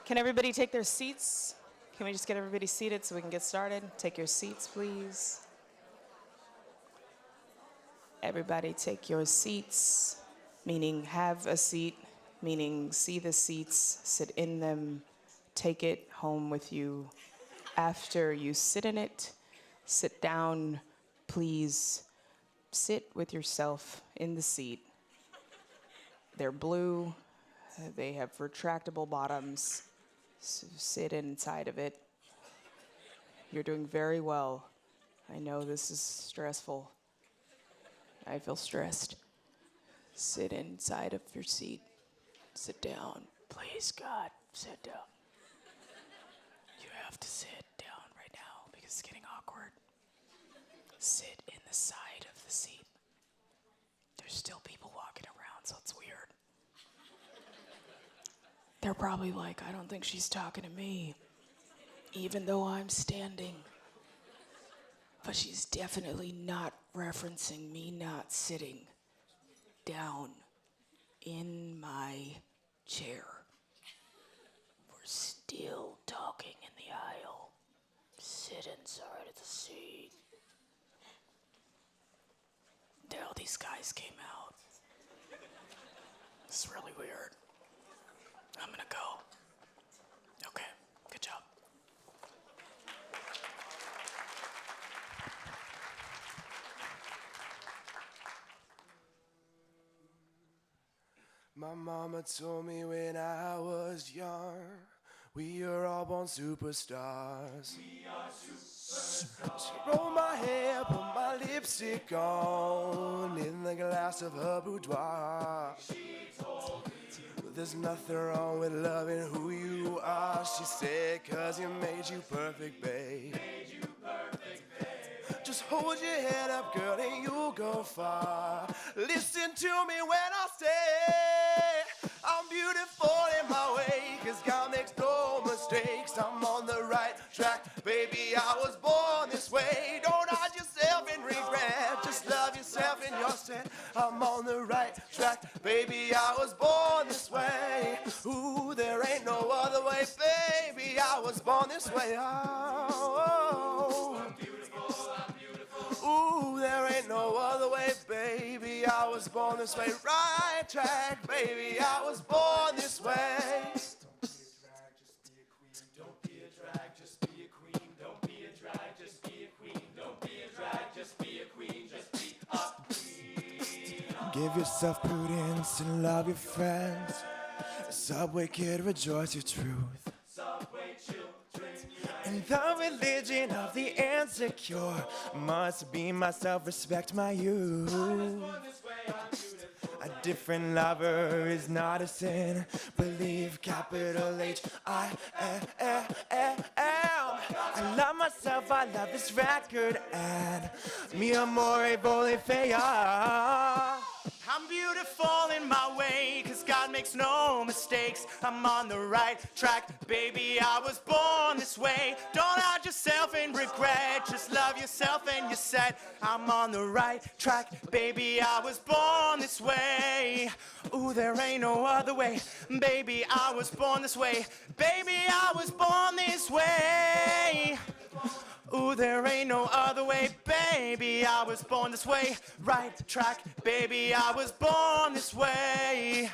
Can everybody take their seats? Can we just get everybody seated so we can get started? Take your seats, please. Everybody take your seats, meaning have a seat, meaning see the seats, sit in them, take it home with you. After you sit in it, sit down, please. Sit with yourself in the seat. They're blue, they have retractable bottoms. So sit inside of it. You're doing very well. I know this is stressful. I feel stressed. Sit inside of your seat. Sit down. Please, God, sit down. You have to sit down right now because it's getting awkward. Sit in the side of the seat. There's still people walking around, so it's weird. They're probably like, I don't think she's talking to me, even though I'm standing. But she's definitely not referencing me not sitting down in my chair. We're still talking in the aisle. Sit inside of the seat. Now these guys came out. It's really weird. I'm gonna go. Okay, good job. My mama told me when I was young, we are all born superstars. We are superstars. She rolled my hair, put my lipstick on in the glass of her boudoir. She told me there's nothing wrong with loving who you are. She said, 'cause you made you perfect, babe. Just hold your head up, girl, and you'll go far. Listen to me when I say I'm beautiful in my way, 'cause God makes no mistakes. I'm on the right track, baby, I was born this way. Don't hide yourself in regret, just love yourself in your set. I'm on the right track, baby, I was born this way. Ooh, there ain't no other way, baby, I was born this way. Oh. Ooh, there ain't no other way, baby, I was born this way. Right track, baby, I was born this way. Don't be a drag, just be a queen. Don't be a drag, just be a queen. Don't be a drag, just be a queen. Just be a queen. Give yourself prudence and love your friends. Subway kid, rejoice your truth. Subway children. And the religion of the insecure must be my self-respect, my youth. A different lover is not a sin. Believe capital H-I-M. I love myself, I love this record, and mi amore vole fea. I'm beautiful in my way, 'cause God makes no mistakes. I'm on the right track, baby, I was born this way. Don't hide yourself in regret, just love yourself and you're set. I'm on the right track, baby, I was born this way. Ooh, there ain't no other way, baby, I was born this way. Baby, I was born this way. Ooh, there ain't no other way, baby, I was born this way. Right track, baby, I was born this way.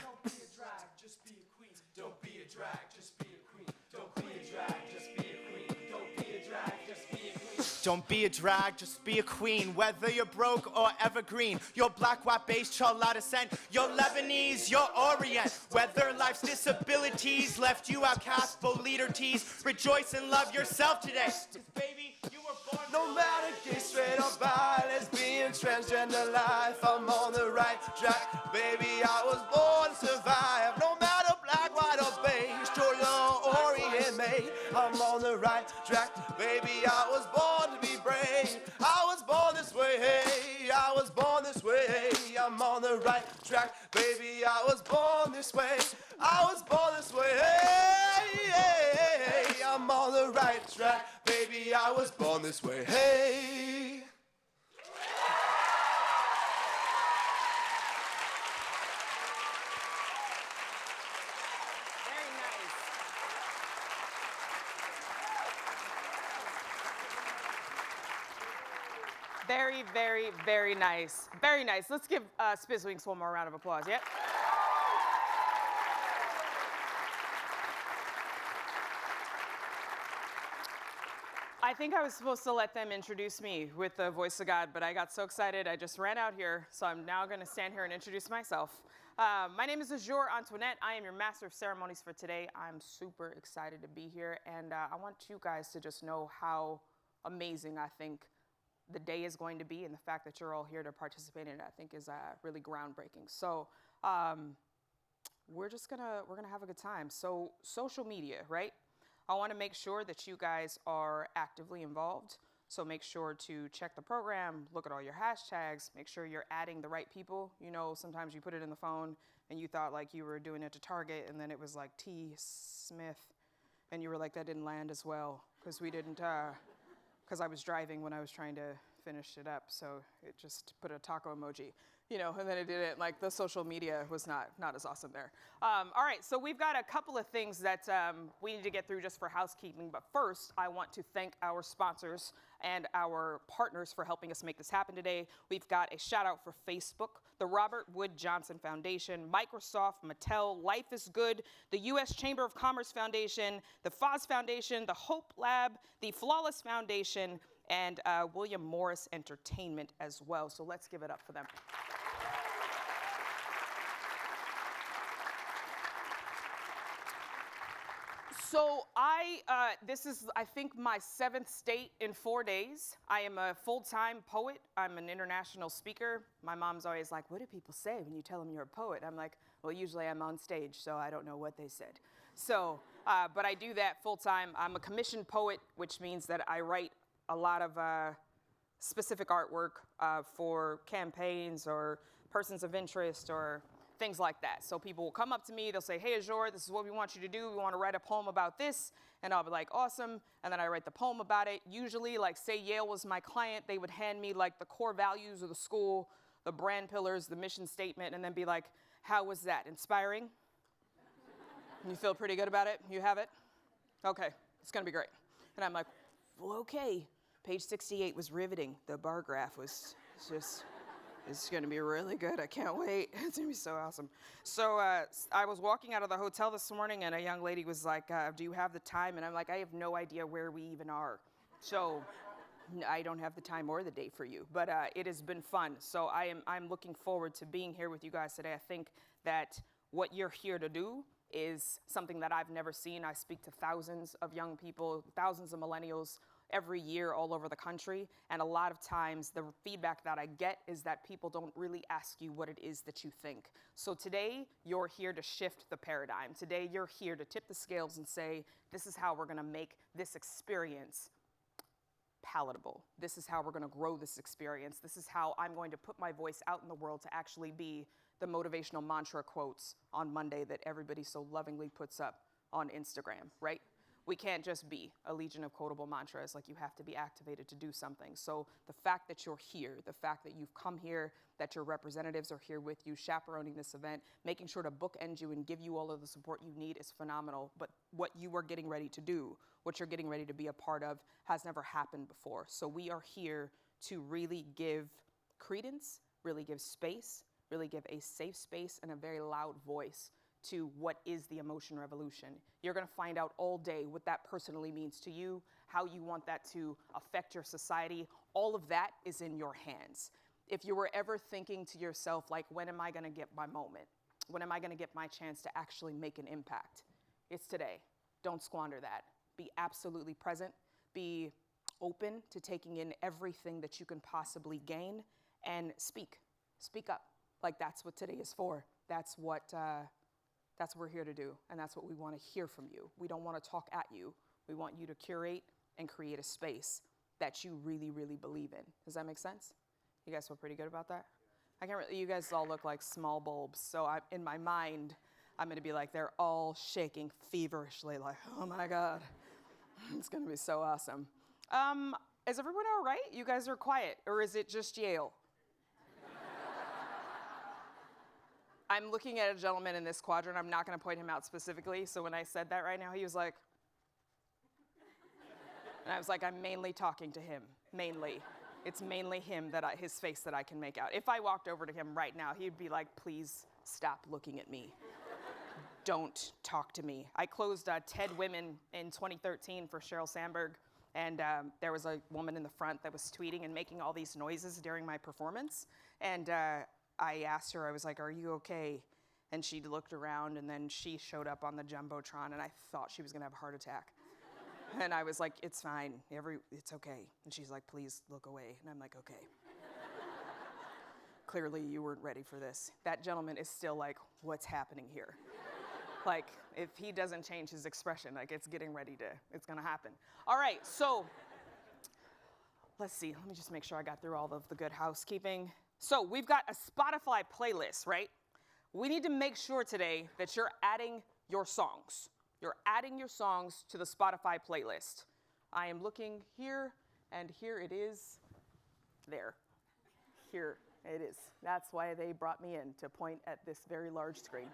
Don't be a drag, just be a queen. Don't be a drag, just be a queen. Don't be a drag, just be a queen. Don't be a drag, just be a queen. Don't be a drag, just be a queen. Whether you're broke or evergreen, you're black, white, beige, chola descent, you're Lebanese, you're Orient. Whether life's disabilities left you outcast for leader tease, rejoice and love yourself today. 'Cause baby, you were born. No matter gay, straight or bi, lesbian, transgender life, I'm on the right track, baby, I was born to survive. No matter black, white or beige, chola, Orient, mate, I'm on the right track, baby, I was born to be brave. I was born this way, hey, I was born this way. I'm on the right track, baby, I was born this way. I was born this way, hey, hey, hey. I'm on the right track, baby, I was born this way, hey. Very nice. Very, very, very nice. Very nice. Let's give Spizzwinks one more round of applause, yeah? I think I was supposed to let them introduce me with the voice of God, but I got so excited I just ran out here, so I'm now going to stand here and introduce myself. My name is Azure Antoinette. I am your master of ceremonies for today. I'm super excited to be here, and I want you guys to just know how amazing I think the day is going to be, and the fact that you're all here to participate in it, I think is really groundbreaking. So we're gonna have a good time. So social media, right? I want to make sure that you guys are actively involved. So make sure to check the program, look at all your hashtags, make sure you're adding the right people. You know, sometimes you put it in the phone and you thought like you were doing it to Target, and then it was like T. Smith, and you were like, that didn't land as well because we didn't, because I was driving when I was trying to finish it up, so it just put a taco emoji, you know, and then it didn't, like the social media was not as awesome there. All right, so we've got a couple of things that we need to get through just for housekeeping, but first I want to thank our sponsors and our partners for helping us make this happen today. We've got a shout out for Facebook, the Robert Wood Johnson Foundation, Microsoft, Mattel, Life is Good, the U.S. Chamber of Commerce Foundation, the Foz Foundation, the Hope Lab, the Flawless Foundation, and William Morris Entertainment as well. So let's give it up for them. So this is, I think, my 7th state in 4 days. I am a full-time poet. I'm an international speaker. My mom's always like, what do people say when you tell them you're a poet? I'm like, well, usually I'm on stage, so I don't know what they said. So, but I do that full-time. I'm a commissioned poet, which means that I write a lot of specific artwork for campaigns or persons of interest or things like that. So people will come up to me, they'll say, hey, Azure, this is what we want you to do. We want to write a poem about this. And I'll be like, awesome. And then I write the poem about it. Usually, like, say Yale was my client, they would hand me like the core values of the school, the brand pillars, the mission statement, and then be like, how was that? Inspiring? You feel pretty good about it? You have it? Okay, it's going to be great. And I'm like, well, okay. Page 68 was riveting. The bar graph was just, it's gonna be really good. I can't wait. It's gonna be so awesome. So I was walking out of the hotel this morning and a young lady was like, do you have the time? And I'm like, I have no idea where we even are. So I don't have the time or the date for you, but it has been fun. So I'm looking forward to being here with you guys today. I think that what you're here to do is something that I've never seen. I speak to thousands of young people, thousands of millennials every year all over the country. And a lot of times the feedback that I get is that people don't really ask you what it is that you think. So today you're here to shift the paradigm. Today you're here to tip the scales and say, this is how we're gonna make this experience palatable. This is how we're gonna grow this experience. This is how I'm going to put my voice out in the world to actually be the motivational mantra quotes on Monday that everybody so lovingly puts up on Instagram, right? We can't just be a legion of quotable mantras, like you have to be activated to do something. So the fact that you're here, the fact that you've come here, that your representatives are here with you, chaperoning this event, making sure to bookend you and give you all of the support you need is phenomenal. But what you are getting ready to do, what you're getting ready to be a part of, has never happened before. So we are here to really give credence, really give space, really give a safe space and a very loud voice to what is the emotion revolution. You're gonna find out all day what that personally means to you, how you want that to affect your society. All of that is in your hands. If you were ever thinking to yourself, like, when am I gonna get my moment? When am I gonna get my chance to actually make an impact? It's today. Don't squander that. Be absolutely present. Be open to taking in everything that you can possibly gain, and speak. Speak up. Like, that's what today is for. That's what we're here to do, and that's what we want to hear from you. We don't want to talk at you. We want you to curate and create a space that you really, really believe in. Does that make sense? You guys feel pretty good about that? I can't really, you guys all look like small bulbs, so in my mind, I'm gonna be like, they're all shaking feverishly, like, oh my God, it's gonna be so awesome. Is everyone all right? You guys are quiet, or is it just Yale? I'm looking at a gentleman in this quadrant. I'm not going to point him out specifically. So when I said that right now, he was like, and I was like, I'm mainly talking to him, mainly. It's mainly him his face that I can make out. If I walked over to him right now, he'd be like, please stop looking at me. Don't talk to me. I closed TED Women in 2013 for Sheryl Sandberg, and there was a woman in the front that was tweeting and making all these noises during my performance. And I asked her, I was like, are you okay? And she looked around, and then she showed up on the Jumbotron, and I thought she was gonna have a heart attack. And I was like, it's fine, it's okay. And she's like, please look away. And I'm like, okay. Clearly you weren't ready for this. That gentleman is still like, what's happening here? Like, if he doesn't change his expression, like it's gonna happen. All right, so, let's see, let me just make sure I got through all of the good housekeeping. So we've got a Spotify playlist, right? We need to make sure today that you're adding your songs. You're adding your songs to the Spotify playlist. I am looking here, and here it is. There. Here it is. That's why they brought me in, to point at this very large screen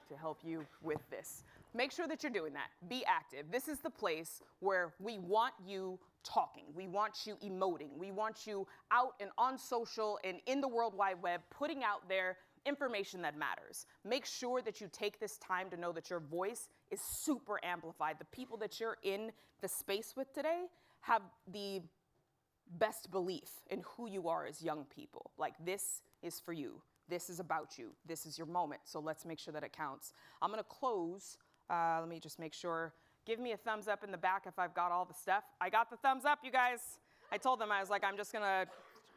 to help you with this. Make sure that you're doing that. Be active. This is the place where we want you talking. We want you emoting. We want you out and on social and in the World Wide Web, putting out there information that matters. Make sure that you take this time to know that your voice is super amplified. The people that you're in the space with today have the best belief in who you are as young people. Like, this is for you. This is about you. This is your moment. So let's make sure that it counts. I'm gonna close. Let me just make sure. Give me a thumbs up in the back if I've got all the stuff. I got the thumbs up, you guys. I told them, I was like, I'm just gonna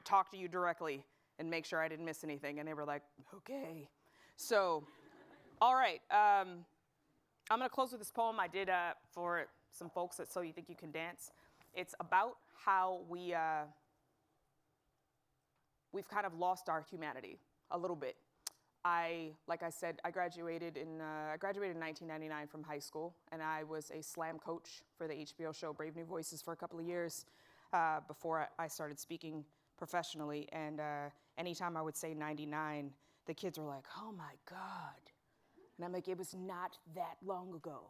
talk to you directly and make sure I didn't miss anything. And they were like, okay. So, all right. I'm gonna close with this poem I did for some folks at So You Think You Can Dance. It's about how we've kind of lost our humanity a little bit. Like I said, I graduated in 1999 from high school, and I was a slam coach for the HBO show Brave New Voices for a couple of years before I started speaking professionally. And anytime I would say 99, the kids were like, oh my God. And I'm like, it was not that long ago.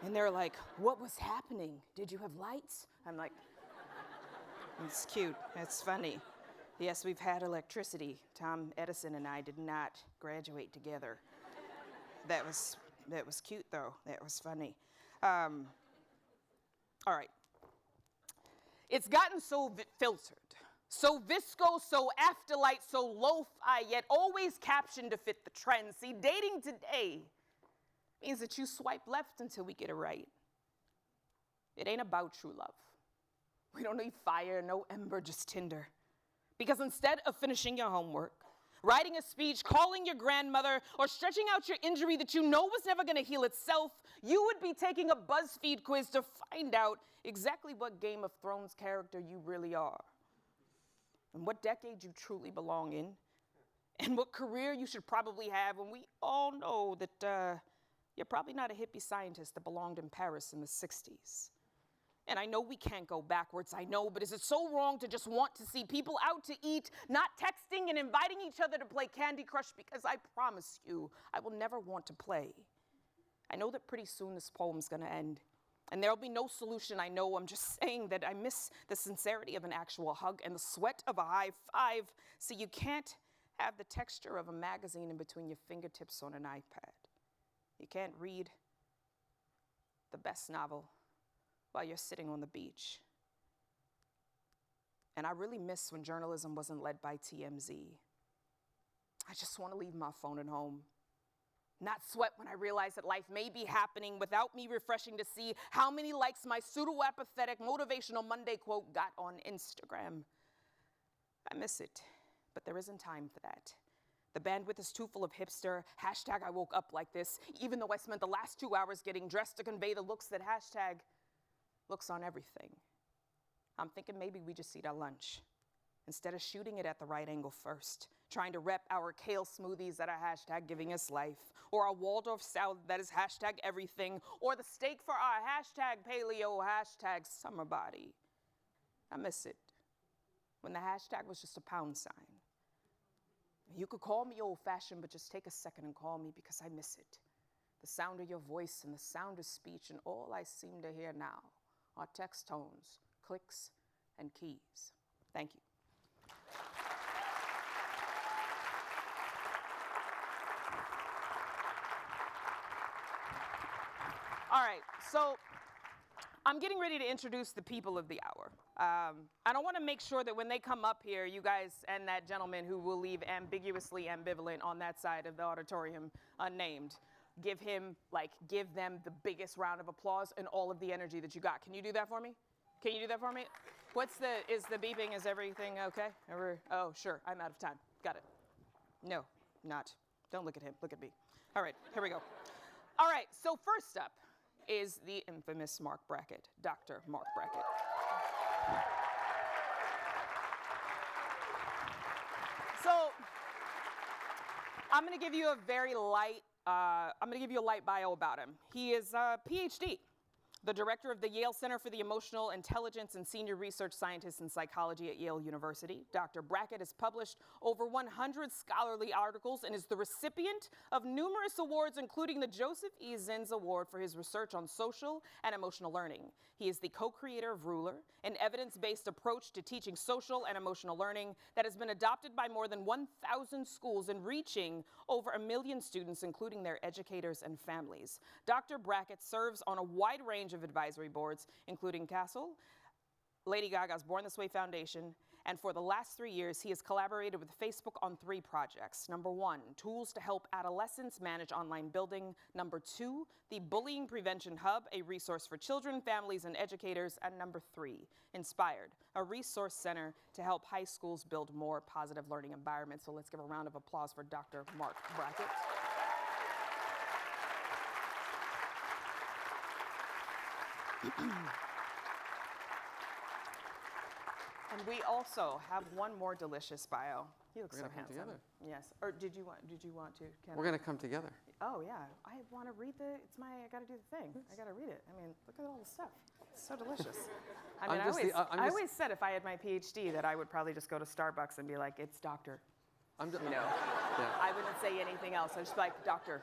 And they're like, what was happening? Did you have lights? I'm like, it's cute, it's funny. Yes, we've had electricity. Tom Edison and I did not graduate together. That was cute though, that was funny. All right. It's gotten so filtered, so visco, so afterlight, so lo-fi, yet always captioned to fit the trend. See, dating today means that you swipe left until we get it right. It ain't about true love. We don't need fire, no ember, just Tinder. Because instead of finishing your homework, writing a speech, calling your grandmother, or stretching out your injury that you know was never gonna heal itself, you would be taking a BuzzFeed quiz to find out exactly what Game of Thrones character you really are, and what decade you truly belong in, and what career you should probably have, when we all know that you're probably not a hippie scientist that belonged in Paris in the 60s. And I know we can't go backwards, I know, but is it so wrong to just want to see people out to eat, not texting and inviting each other to play Candy Crush? Because I promise you, I will never want to play. I know that pretty soon this poem's gonna end, and there'll be no solution, I know. I'm just saying that I miss the sincerity of an actual hug and the sweat of a high five. See, you can't have the texture of a magazine in between your fingertips on an iPad. You can't read the best novel while you're sitting on the beach. And I really miss when journalism wasn't led by TMZ. I just want to leave my phone at home. Not sweat when I realize that life may be happening without me refreshing to see how many likes my pseudo-apathetic motivational Monday quote got on Instagram. I miss it, but there isn't time for that. The bandwidth is too full of hipster, hashtag I woke up like this, even though I spent the last 2 hours getting dressed to convey the looks that hashtag looks on everything. I'm thinking maybe we just eat our lunch instead of shooting it at the right angle first, trying to rep our kale smoothies that are hashtag giving us life, or our Waldorf salad that is hashtag everything, or the steak for our hashtag paleo, hashtag summer body. I miss it when the hashtag was just a pound sign. You could call me old-fashioned, but just take a second and call me, because I miss it. The sound of your voice and the sound of speech, and all I seem to hear now are text tones, clicks, and keys. Thank you. All right, so I'm getting ready to introduce the people of the hour. And I want to make sure that when they come up here, you guys and that gentleman who will leave ambiguously ambivalent on that side of the auditorium unnamed, give them the biggest round of applause and all of the energy that you got. Can you do that for me? Can you do that for me? Is the beeping, is everything okay? Oh, sure, I'm out of time. Got it. No, not. Don't look at him, look at me. All right, here we go. All right, so first up is the infamous Mark Brackett, Dr. Mark Brackett. So I'm going to give you a light bio about him. He is a PhD, the director of the Yale Center for the Emotional Intelligence and senior research scientist in psychology at Yale University. Dr. Brackett has published over 100 scholarly articles and is the recipient of numerous awards, including the Joseph E. Zins Award for his research on social and emotional learning. He is the co-creator of Ruler, an evidence-based approach to teaching social and emotional learning that has been adopted by more than 1,000 schools and reaching over 1 million students, including their educators and families. Dr. Brackett serves on a wide range of advisory boards, including CASEL, Lady Gaga's Born This Way Foundation, and for the last 3 years, he has collaborated with Facebook on 3 projects. Number 1, tools to help adolescents manage online bullying. Number 2, the Bullying Prevention Hub, a resource for children, families, and educators. And number 3, Inspired, a resource center to help high schools build more positive learning environments. So let's give a round of applause for Dr. Mark Brackett. And we also have one more delicious bio. You look so handsome. Together. Yes. Or did you want to? We're going to come together. Oh yeah. I want to read I got to do the thing. I got to read it. I mean, look at all the stuff. It's so delicious. I mean, I always said if I had my PhD that I would probably just go to Starbucks and be like, it's doctor. Yeah. I wouldn't say anything else. I'd just be like, doctor.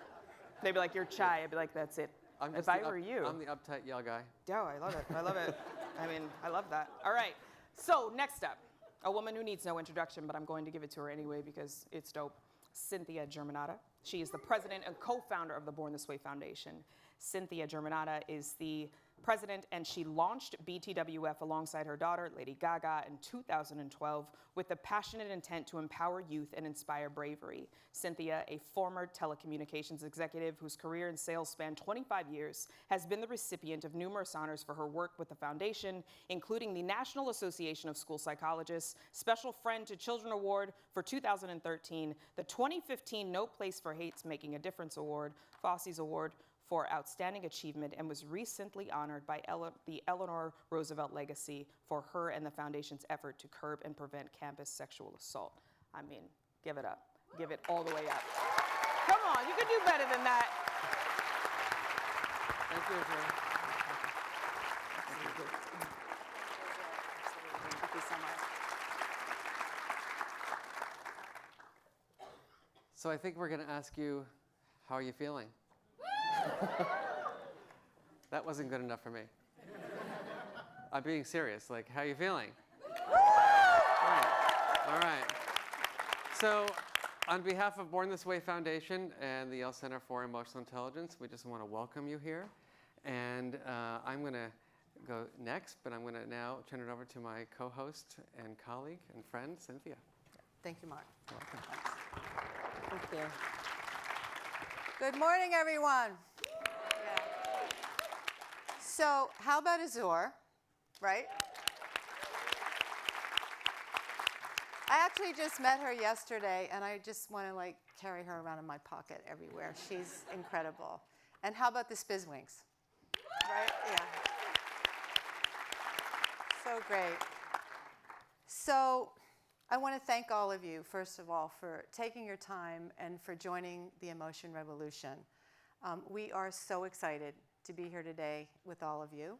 They'd be like, your chai. I'd be like, that's it. If I were you. I'm the uptight Yale guy. Oh, I love it. I love it. I mean, I love that. All right. So next up, a woman who needs no introduction, but I'm going to give it to her anyway because it's dope. Cynthia Germanata. She is the president and co-founder of the Born This Way Foundation. Cynthia Germanata is the president, and she launched BTWF alongside her daughter, Lady Gaga, in 2012 with the passionate intent to empower youth and inspire bravery. Cynthia, a former telecommunications executive whose career in sales spanned 25 years, has been the recipient of numerous honors for her work with the foundation, including the National Association of School Psychologists Special Friend to Children Award for 2013, the 2015 No Place for Hate's Making a Difference Award, FOSSI's Award for Outstanding Achievement, and was recently honored by the Eleanor Roosevelt Legacy for her and the foundation's effort to curb and prevent campus sexual assault. I mean, give it up. Give it all the way up. Come on, you can do better than that. Thank you, Joe. Thank you so much. So I think we're going to ask you, how are you feeling? That wasn't good enough for me. I'm being serious. Like, how are you feeling? All right. So, on behalf of Born This Way Foundation and the Yale Center for Emotional Intelligence, we just want to welcome you here. And I'm going to go next, but I'm going to now turn it over to my co-host and colleague and friend, Cynthia. Thank you, Mark. You're welcome. Thank you. Good morning, everyone. So, how about Azor, right? I actually just met her yesterday, and I just want to like carry her around in my pocket everywhere. She's incredible. And how about the Spizwings? Right? Yeah. So great. So, I want to thank all of you, first of all, for taking your time and for joining the Emotion Revolution. We are so excited to be here today with all of you.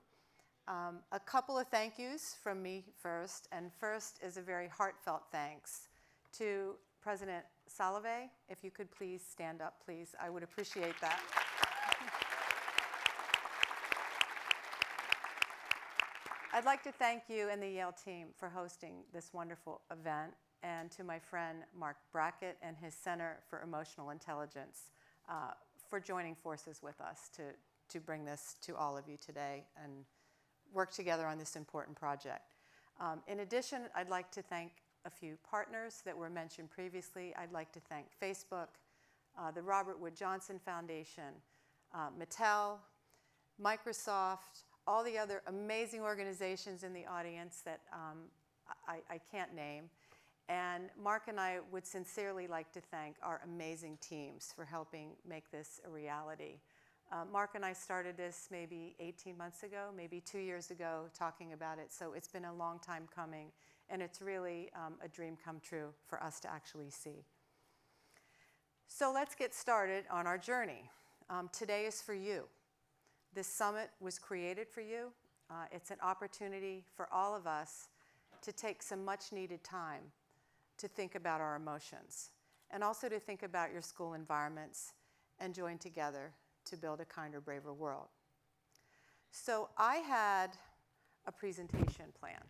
A couple of thank yous from me first, and first is a very heartfelt thanks to President Salovey. If you could please stand up, please. I would appreciate that. 。 . 。 . . . . . . . . . . . . . . . . . . . . . . . . . . . . . . . . . . . . . . . . . . . . . . . . . . . . . . . I'd like to thank you and the Yale team for hosting this wonderful event, and to my friend Mark Brackett and his Center for Emotional Intelligence for joining forces with us to bring this to all of you today and work together on this important project. In addition, I'd like to thank a few partners that were mentioned previously. I'd like to thank Facebook, the Robert Wood Johnson Foundation, Mattel, Microsoft, all the other amazing organizations in the audience that I can't name. And Mark and I would sincerely like to thank our amazing teams for helping make this a reality. Mark and I started this maybe 18 months ago, maybe 2 years ago, talking about it. So it's been a long time coming, and it's really a dream come true for us to actually see. So let's get started on our journey. Today is for you. This summit was created for you. It's an opportunity for all of us to take some much needed time to think about our emotions, and also to think about your school environments and join together to build a kinder, braver world. So I had a presentation plan,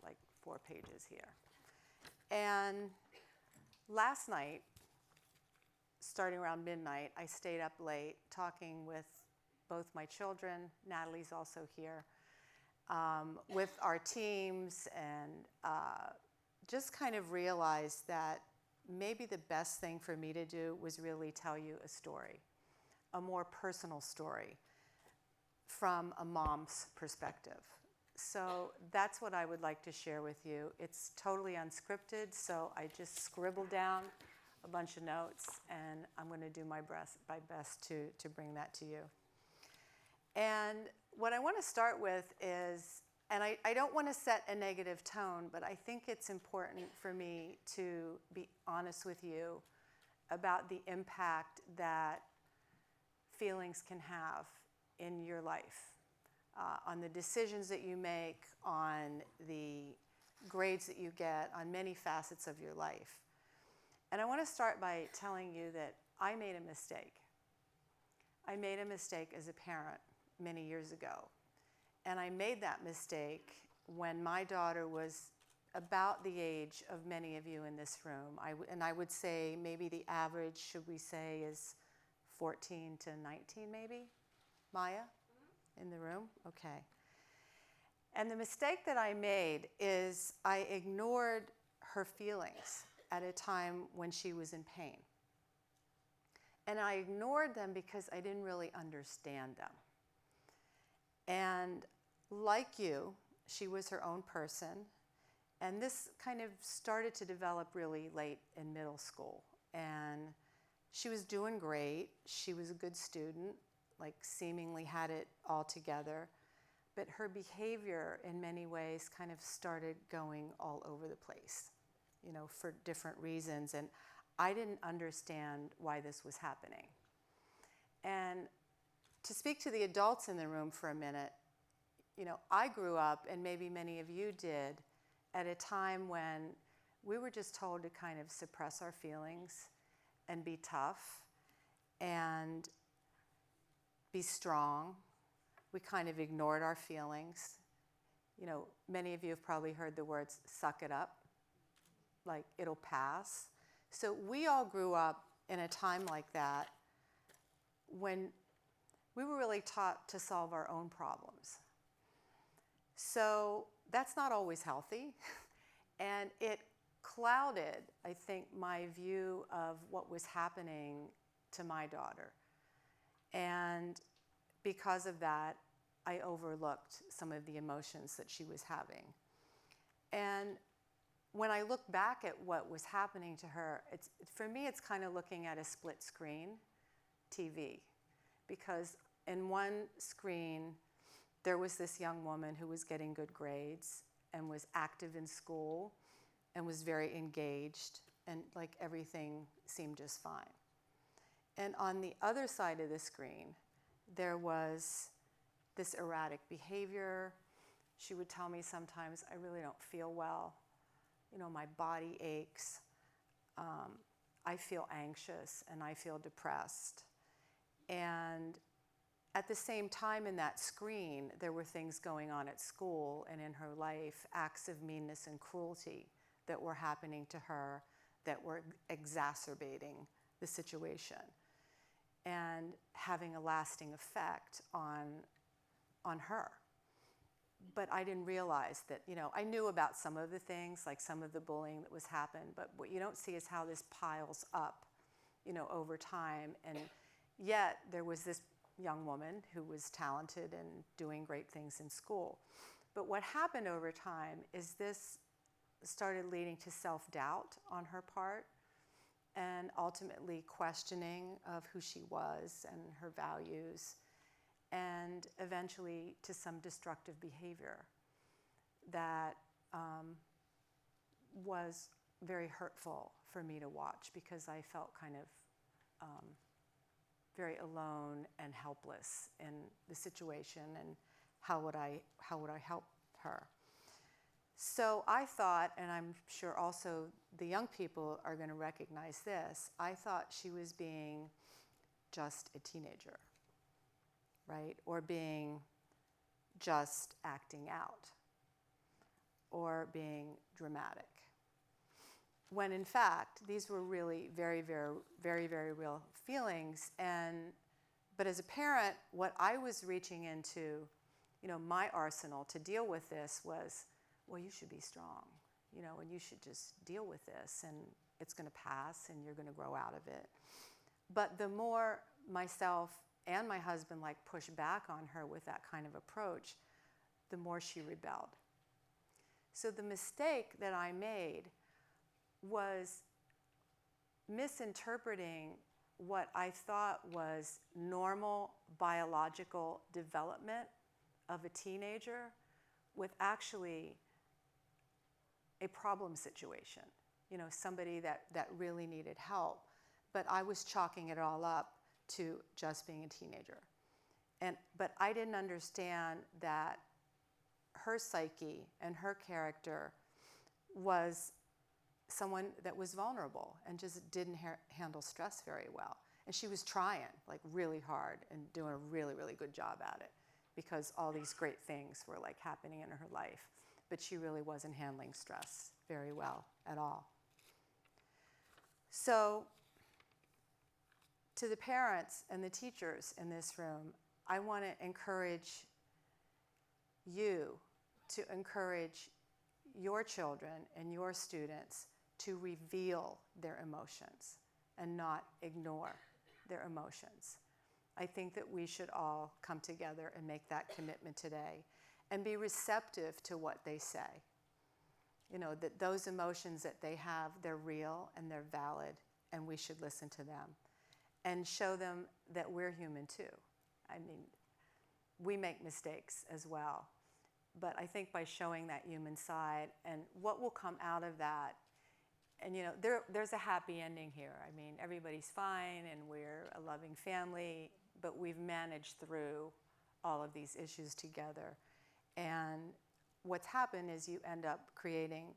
like 4 pages here. And last night, starting around midnight, I stayed up late talking with both my children, Natalie's also here, with our teams, and just kind of realized that maybe the best thing for me to do was really tell you a story, a more personal story from a mom's perspective. So that's what I would like to share with you. It's totally unscripted, so I just scribbled down a bunch of notes, and I'm going to do my best to bring that to you. And what I want to start with is, and I don't want to set a negative tone, but I think it's important for me to be honest with you about the impact that feelings can have in your life, on the decisions that you make, on the grades that you get, on many facets of your life. And I want to start by telling you that I made a mistake. I made a mistake as a parent many years ago. And I made that mistake when my daughter was about the age of many of you in this room. And I would say maybe the average, should we say, is 14 to 19 maybe? Maya? In the room? Okay. And the mistake that I made is I ignored her feelings at a time when she was in pain. And I ignored them because I didn't really understand them. And like you, she was her own person. And this kind of started to develop really late in middle school. And she was doing great. She was a good student, like seemingly had it all together. But her behavior in many ways kind of started going all over the place, for different reasons. And I didn't understand why this was happening. And to speak to the adults in the room for a minute, I grew up, and maybe many of you did, at a time when we were just told to kind of suppress our feelings and be tough and be strong. We kind of ignored our feelings. Many of you have probably heard the words, suck it up, like it'll pass. So we all grew up in a time like that when we were really taught to solve our own problems. So that's not always healthy. And it clouded, I think, my view of what was happening to my daughter. And because of that, I overlooked some of the emotions that she was having. And when I look back at what was happening to her, for me, it's kind of looking at a split screen TV. Because in one screen, there was this young woman who was getting good grades and was active in school and was very engaged, and like everything seemed just fine. And on the other side of the screen, there was this erratic behavior. She would tell me sometimes, I really don't feel well. My body aches. I feel anxious and I feel depressed. And at the same time in that screen, there were things going on at school and in her life, acts of meanness and cruelty that were happening to her that were exacerbating the situation and having a lasting effect on her. But I didn't realize that, I knew about some of the things, like some of the bullying that was happened, but what you don't see is how this piles up, over time. And yet there was this young woman who was talented and doing great things in school. But what happened over time is this started leading to self-doubt on her part and ultimately questioning of who she was and her values, and eventually to some destructive behavior that was very hurtful for me to watch, because I felt kind of very alone and helpless in the situation, and how would I help her? So I thought, and I'm sure also the young people are going to recognize this, I thought she was being just a teenager, right? Or being just acting out, or being dramatic. When in fact, these were really very, very, very, very real feelings. But as a parent, what I was reaching into, my arsenal to deal with this was, well, you should be strong, and you should just deal with this, and it's going to pass, and you're going to grow out of it. But the more myself and my husband pushed back on her with that kind of approach, the more she rebelled. So the mistake that I made was misinterpreting what I thought was normal biological development of a teenager with actually a problem situation, somebody that really needed help. But I was chalking it all up to just being a teenager. But I didn't understand that her psyche and her character was someone that was vulnerable and just didn't handle stress very well. And she was trying really hard and doing a really, really good job at it, because all these great things were happening in her life. But she really wasn't handling stress very well at all. So to the parents and the teachers in this room, I want to encourage you to encourage your children and your students to reveal their emotions and not ignore their emotions. I think that we should all come together and make that commitment today and be receptive to what they say. That those emotions that they have, they're real and they're valid, and we should listen to them and show them that we're human too. I mean, we make mistakes as well. But I think by showing that human side and what will come out of that, and there's a happy ending here. I mean, everybody's fine and we're a loving family, but we've managed through all of these issues together. And what's happened is you end up creating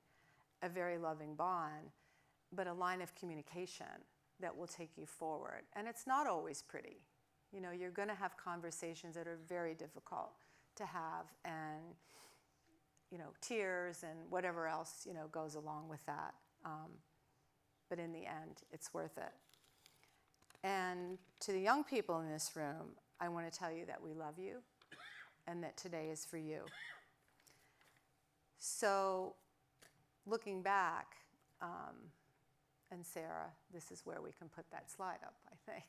a very loving bond, but a line of communication that will take you forward. And it's not always pretty. You're going to have conversations that are very difficult to have, and tears and whatever else goes along with that. But in the end, it's worth it. And to the young people in this room, I want to tell you that we love you and that today is for you. So looking back, and Sarah, this is where we can put that slide up, I think.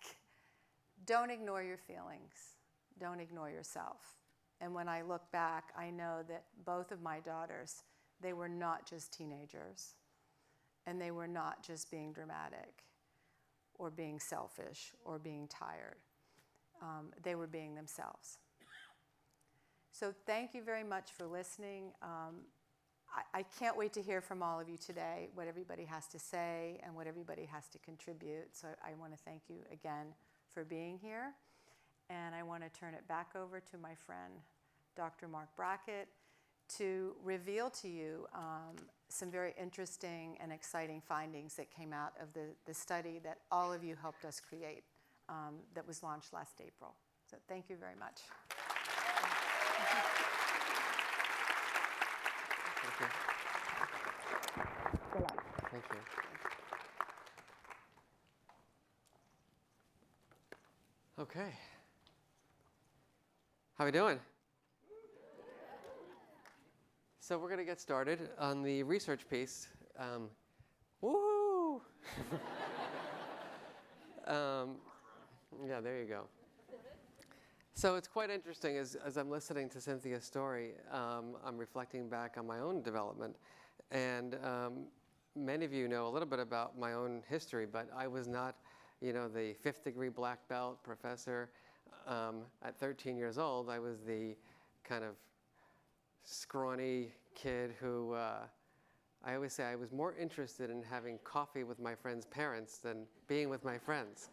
Don't ignore your feelings. Don't ignore yourself. And when I look back, I know that both of my daughters, they were not just teenagers, and they were not just being dramatic or being selfish or being tired. They were being themselves. So thank you very much for listening. I can't wait to hear from all of you today, what everybody has to say and what everybody has to contribute. So I want to thank you again for being here. And I want to turn it back over to my friend, Dr. Mark Brackett, to reveal to you some very interesting and exciting findings that came out of the study that all of you helped us create that was launched last April. So thank you very much. Thank you. Thank you. Okay. How we doing? So we're going to get started on the research piece. Woohoo! Yeah, there you go. So it's quite interesting as I'm listening to Cynthia's story, I'm reflecting back on my own development. And many of you know a little bit about my own history, but I was not, the 5th degree black belt professor. At 13 years old, I was the kind of scrawny kid who, I always say I was more interested in having coffee with my friends' parents than being with my friends.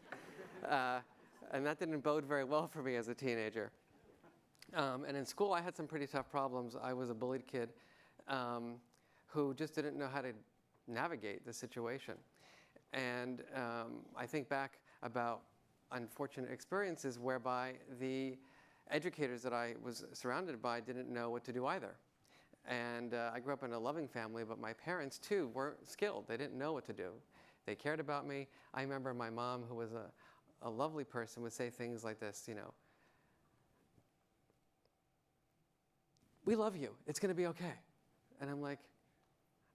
And that didn't bode very well for me as a teenager. And in school, I had some pretty tough problems. I was a bullied kid who just didn't know how to navigate the situation. And I think back about unfortunate experiences whereby the educators that I was surrounded by didn't know what to do either. And I grew up in a loving family, but my parents, too, weren't skilled. They didn't know what to do. They cared about me. I remember my mom, who was a lovely person, would say things like this, we love you. It's going to be okay. And I'm like,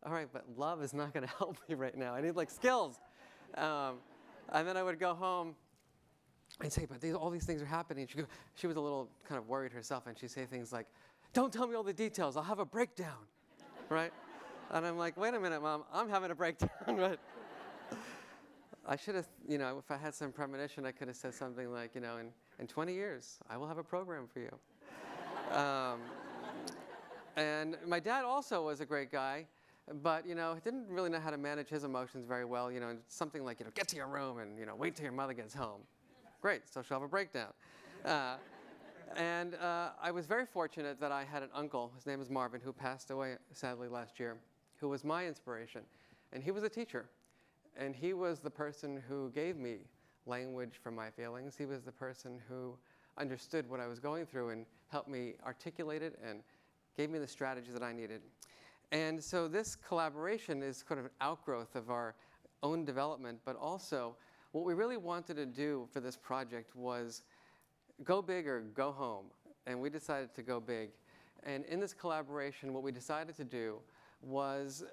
all right, but love is not going to help me right now. I need, skills. And then I would go home and say, but all these things are happening. She was a little kind of worried herself, and she'd say things like, don't tell me all the details. I'll have a breakdown, right? And I'm like, wait a minute, Mom. I'm having a breakdown, right? I should have, if I had some premonition, I could have said something like, in 20 years, I will have a program for you. And my dad also was a great guy, but, he didn't really know how to manage his emotions very well. Something like, get to your room and, wait till your mother gets home. Great, so she'll have a breakdown. And I was very fortunate that I had an uncle, his name is Marvin, who passed away sadly last year, who was my inspiration. And he was a teacher. And he was the person who gave me language for my feelings. He was the person who understood what I was going through and helped me articulate it and gave me the strategies that I needed. And so this collaboration is kind of an outgrowth of our own development, but also what we really wanted to do for this project was go big or go home. And we decided to go big. And in this collaboration, what we decided to do was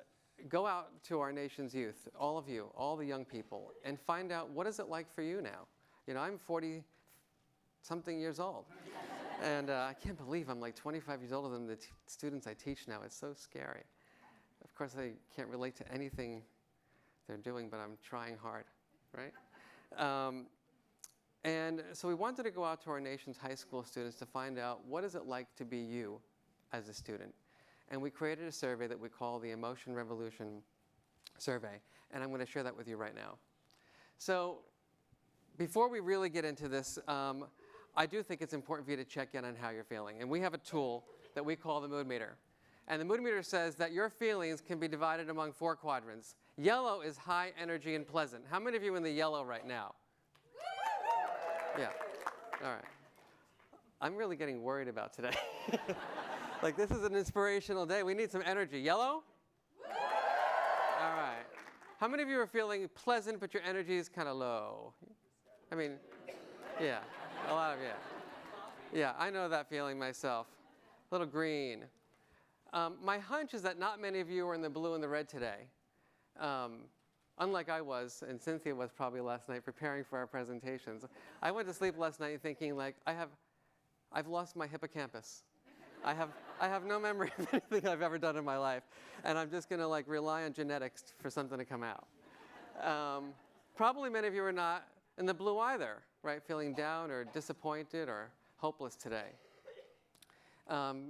go out to our nation's youth, all of you, all the young people, and find out what is it like for you now. I'm 40-something years old. And I can't believe I'm 25 years older than the students I teach now. It's so scary. Of course, I can't relate to anything they're doing, but I'm trying hard, right? And so we wanted to go out to our nation's high school students to find out what is it like to be you as a student. And we created a survey that we call the Emotion Revolution Survey. And I'm going to share that with you right now. So before we really get into this, I do think it's important for you to check in on how you're feeling. And we have a tool that we call the mood meter. And the mood meter says that your feelings can be divided among 4 quadrants. Yellow is high energy and pleasant. How many of you in the yellow right now? Yeah. All right. I'm really getting worried about today. This is an inspirational day. We need some energy. Yellow? All right. How many of you are feeling pleasant, but your energy is kind of low? I mean, yeah, a lot of you. Yeah, I know that feeling myself. A little green. My hunch is that not many of you are in the blue and the red today. Unlike I was, and Cynthia was probably last night preparing for our presentations. I went to sleep last night thinking I've lost my hippocampus. I have no memory of anything I've ever done in my life, and I'm just going to rely on genetics for something to come out. Probably many of you are not in the blue either, right? Feeling down or disappointed or hopeless today,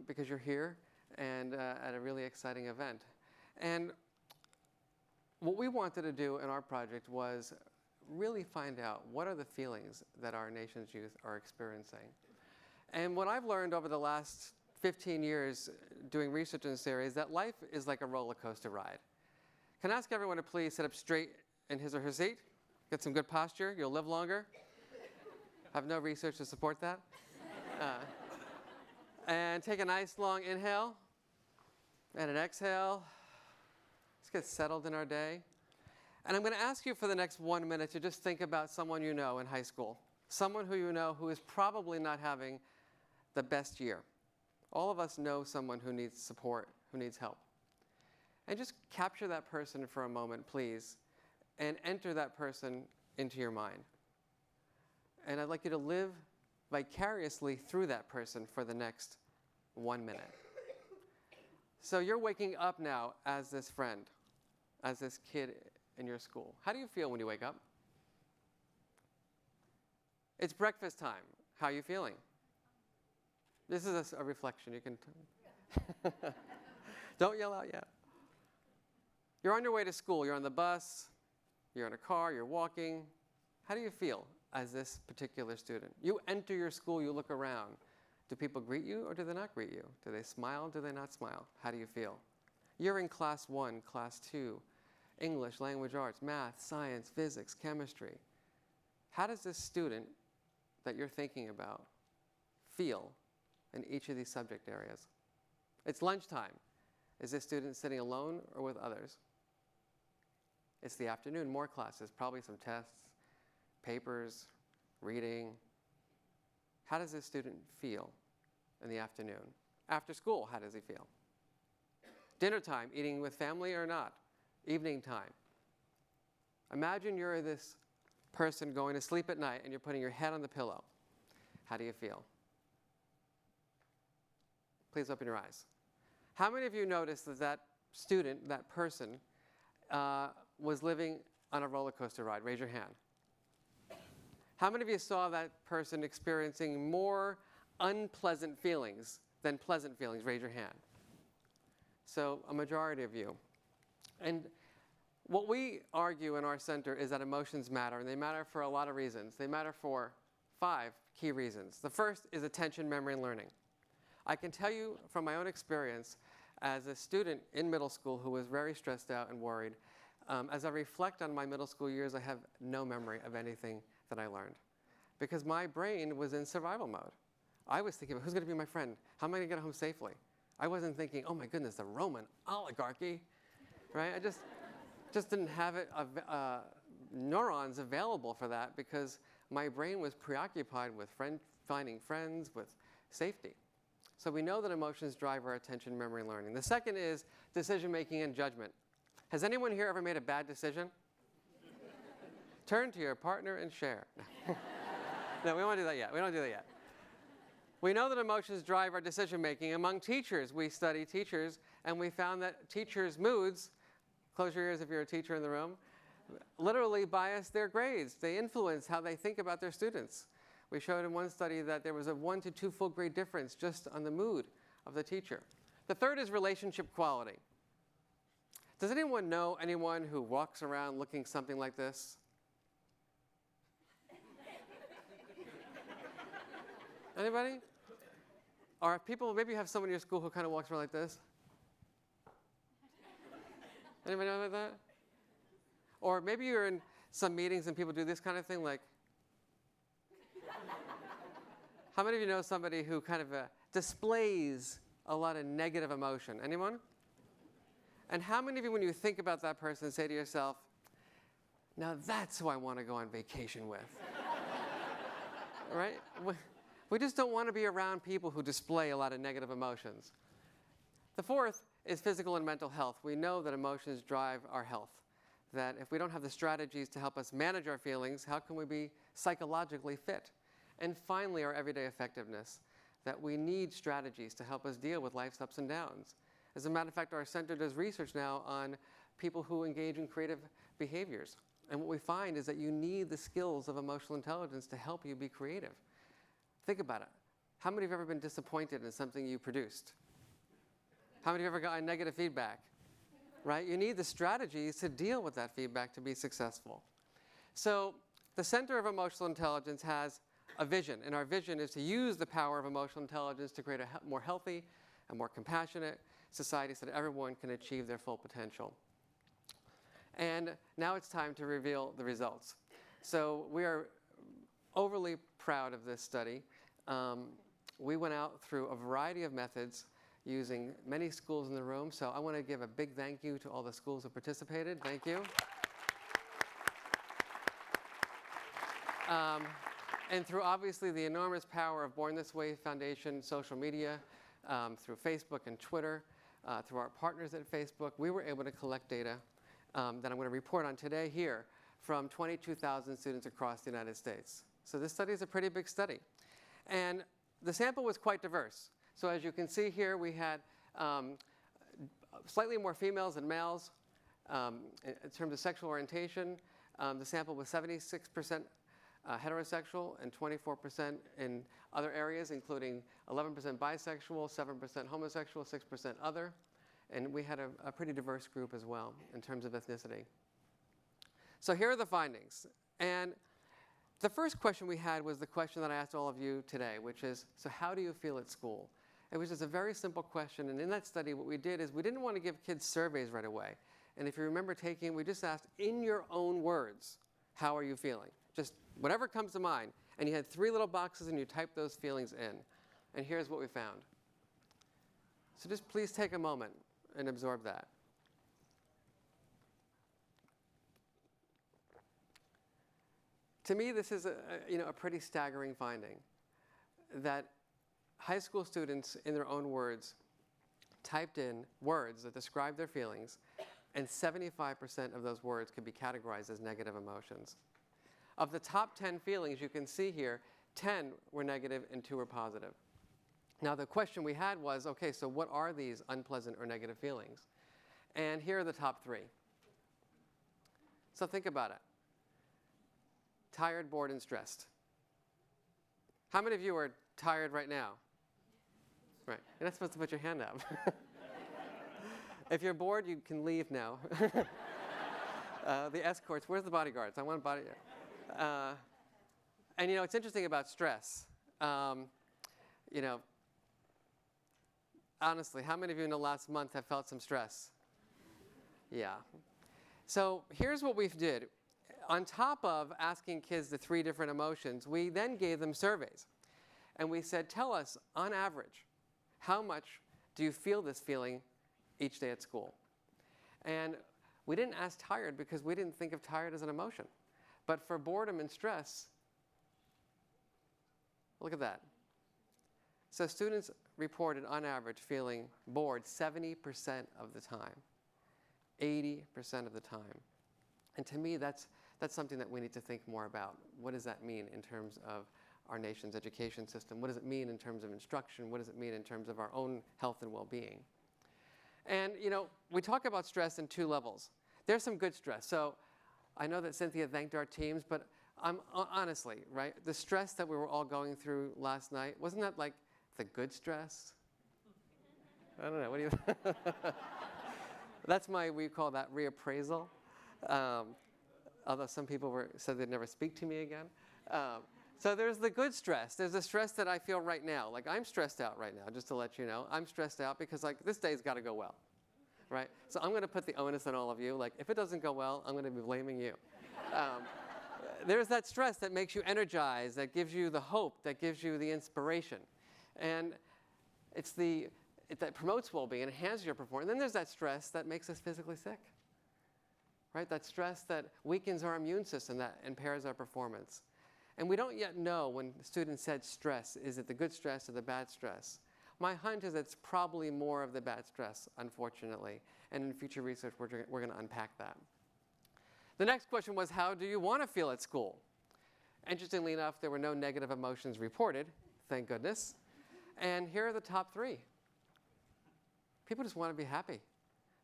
because you're here and at a really exciting event. And what we wanted to do in our project was really find out what are the feelings that our nation's youth are experiencing. And what I've learned over the last 15 years doing research in this area is that life is like a roller coaster ride. Can I ask everyone to please sit up straight in his or her seat? Get some good posture. You'll live longer. Have no research to support that. And take a nice long inhale and an exhale. Let's get settled in our day. And I'm going to ask you for the next 1 minute to just think about someone you know in high school. Someone who you know who is probably not having the best year. All of us know someone who needs support, who needs help. And just capture that person for a moment, please, and enter that person into your mind. And I'd like you to live vicariously through that person for the next 1 minute. So you're waking up now as this friend, as this kid in your school. How do you feel when you wake up? It's breakfast time. How are you feeling? This is a reflection. You can don't yell out yet. You're on your way to school. You're on the bus. You're in a car. You're walking. How do you feel as this particular student? You enter your school. You look around. Do people greet you or do they not greet you? Do they smile? Do they not smile? How do you feel? You're in class 1, class 2, English, language arts, math, science, physics, chemistry. How does this student that you're thinking about feel in each of these subject areas? It's lunchtime. Is this student sitting alone or with others? It's the afternoon, more classes, probably some tests, papers, reading. How does this student feel in the afternoon? After school, how does he feel? Dinner time, eating with family or not? Evening time. Imagine you're this person going to sleep at night and you're putting your head on the pillow. How do you feel? Please open your eyes. How many of you noticed that that student, that person, was living on a roller coaster ride? Raise your hand. How many of you saw that person experiencing more unpleasant feelings than pleasant feelings? Raise your hand. So a majority of you. And what we argue in our center is that emotions matter, and they matter for a lot of reasons. They matter for 5 key reasons. The first is attention, memory, and learning. I can tell you from my own experience as a student in middle school who was very stressed out and worried, as I reflect on my middle school years, I have no memory of anything that I learned because my brain was in survival mode. I was thinking, who's going to be my friend? How am I going to get home safely? I wasn't thinking, oh my goodness, the Roman oligarchy, right? I just didn't have neurons available for that because my brain was preoccupied with finding friends, with safety. So we know that emotions drive our attention, memory, and learning. The second is decision-making and judgment. Has anyone here ever made a bad decision? Turn to your partner and share. No, we won't do that yet. We don't do that yet. We know that emotions drive our decision-making. Among teachers, we study teachers, and we found that teachers' moods, close your ears if you're a teacher in the room, literally bias their grades. They influence how they think about their students. We showed in one study that there was a 1 to 2 full grade difference just on the mood of the teacher. The third is relationship quality. Does anyone know anyone who walks around looking something like this? Anybody? Or people, maybe you have someone in your school who kind of walks around like this? Anybody know about that? Or maybe you're in some meetings and people do this kind of thing, like, how many of you know somebody who kind of displays a lot of negative emotion? Anyone? And how many of you, when you think about that person, say to yourself, now that's who I want to go on vacation with? Right? We just don't want to be around people who display a lot of negative emotions. The fourth is physical and mental health. We know that emotions drive our health. That if we don't have the strategies to help us manage our feelings, how can we be psychologically fit? And finally, our everyday effectiveness. That we need strategies to help us deal with life's ups and downs. As a matter of fact, our center does research now on people who engage in creative behaviors. And what we find is that you need the skills of emotional intelligence to help you be creative. Think about it. How many of you have ever been disappointed in something you produced? How many of you have ever gotten negative feedback? Right? You need the strategies to deal with that feedback to be successful. So the Center of Emotional Intelligence has a vision, and our vision is to use the power of emotional intelligence to create a more healthy and more compassionate society so that everyone can achieve their full potential. And now it's time to reveal the results. So we are overly proud of this study. We went out through a variety of methods using many schools in the room. So I want to give a big thank you to all the schools who participated. Thank you. And through obviously the enormous power of Born This Way Foundation social media, through Facebook and Twitter, through our partners at Facebook, we were able to collect data that I'm going to report on today here from 22,000 students across the United States. So this study is a pretty big study. And the sample was quite diverse. So as you can see here, we had slightly more females than males. In terms of sexual orientation, the sample was 76% heterosexual and 24% in other areas, including 11% bisexual, 7% homosexual, 6% other. And we had a pretty diverse group as well in terms of ethnicity. So here are the findings. And the first question we had was the question that I asked all of you today, which is, so how do you feel at school? It was just a very simple question. And in that study, what we did is we didn't want to give kids surveys right away. And if you remember taking, we just asked, in your own words, how are you feeling? Just whatever comes to mind. And you had 3 little boxes and you typed those feelings in. And here's what we found. So just please take a moment and absorb that. To me, this is a pretty staggering finding, that high school students, in their own words, typed in words that describe their feelings, and 75% of those words could be categorized as negative emotions. Of the top 10 feelings you can see here, 10 were negative and 2 were positive. Now the question we had was, okay, so what are these unpleasant or negative feelings? And here are the top 3. So think about it. Tired, bored, and stressed. How many of you are tired right now? Right, you're not supposed to put your hand up. If you're bored, you can leave now. The escorts, where's the bodyguards? I want body. And it's interesting about stress. Honestly, how many of you in the last month have felt some stress? Yeah. So here's what we did. On top of asking kids the 3 different emotions, we then gave them surveys. And we said, tell us, on average, how much do you feel this feeling each day at school? And we didn't ask tired because we didn't think of tired as an emotion. But for boredom and stress, look at that. So students reported, on average, feeling bored 70% of the time, 80% of the time. And to me, that's something that we need to think more about. What does that mean in terms of our nation's education system? What does it mean in terms of instruction? What does it mean in terms of our own health and well-being? And we talk about stress in 2 levels. There's some good stress. So I know that Cynthia thanked our teams, but honestly, right, the stress that we were all going through last night, wasn't that like the good stress? I don't know, what do you That's we call that reappraisal. Although some people said they'd never speak to me again. So there's the good stress. There's the stress that I feel right now. Like I'm stressed out right now, just to let you know. I'm stressed out because this day's got to go well, right? So I'm going to put the onus on all of you. Like if it doesn't go well, I'm going to be blaming you. There's that stress that makes you energized, that gives you the hope, that gives you the inspiration. And that promotes well-being, enhances your performance. And then there's that stress that makes us physically sick. Right? That stress that weakens our immune system, that impairs our performance. And we don't yet know when the student said stress, is it the good stress or the bad stress? My hunch is it's probably more of the bad stress, unfortunately. And in future research, we're going to unpack that. The next question was, how do you want to feel at school? Interestingly enough, there were no negative emotions reported, thank goodness. And here are the top 3. People just want to be happy.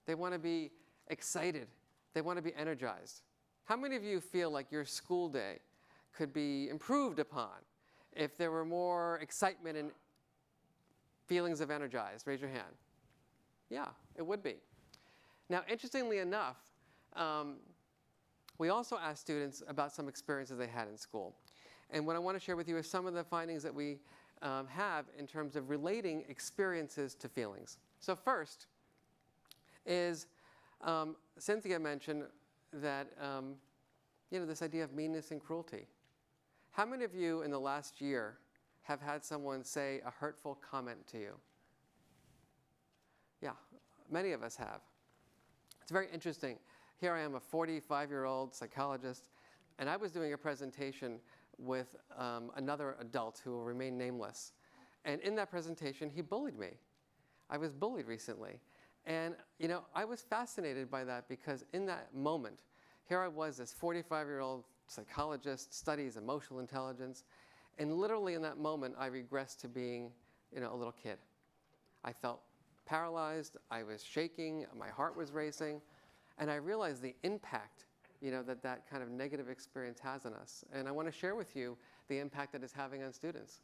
They want to be excited. They want to be energized. How many of you feel like your school day could be improved upon if there were more excitement and feelings of energized? Raise your hand. Yeah, it would be. Now, interestingly enough, we also asked students about some experiences they had in school. And what I want to share with you is some of the findings that we have in terms of relating experiences to feelings. So first is Cynthia mentioned that, this idea of meanness and cruelty. How many of you in the last year have had someone say a hurtful comment to you? Yeah, many of us have. It's very interesting. Here I am, a 45-year-old psychologist, and I was doing a presentation with another adult who will remain nameless. And in that presentation, he bullied me. I was bullied recently. And I was fascinated by that because in that moment, here I was, this 45-year-old psychologist, studies emotional intelligence, and literally in that moment, I regressed to being a little kid. I felt paralyzed, I was shaking, my heart was racing, and I realized the impact that kind of negative experience has on us. And I want to share with you the impact that it's having on students.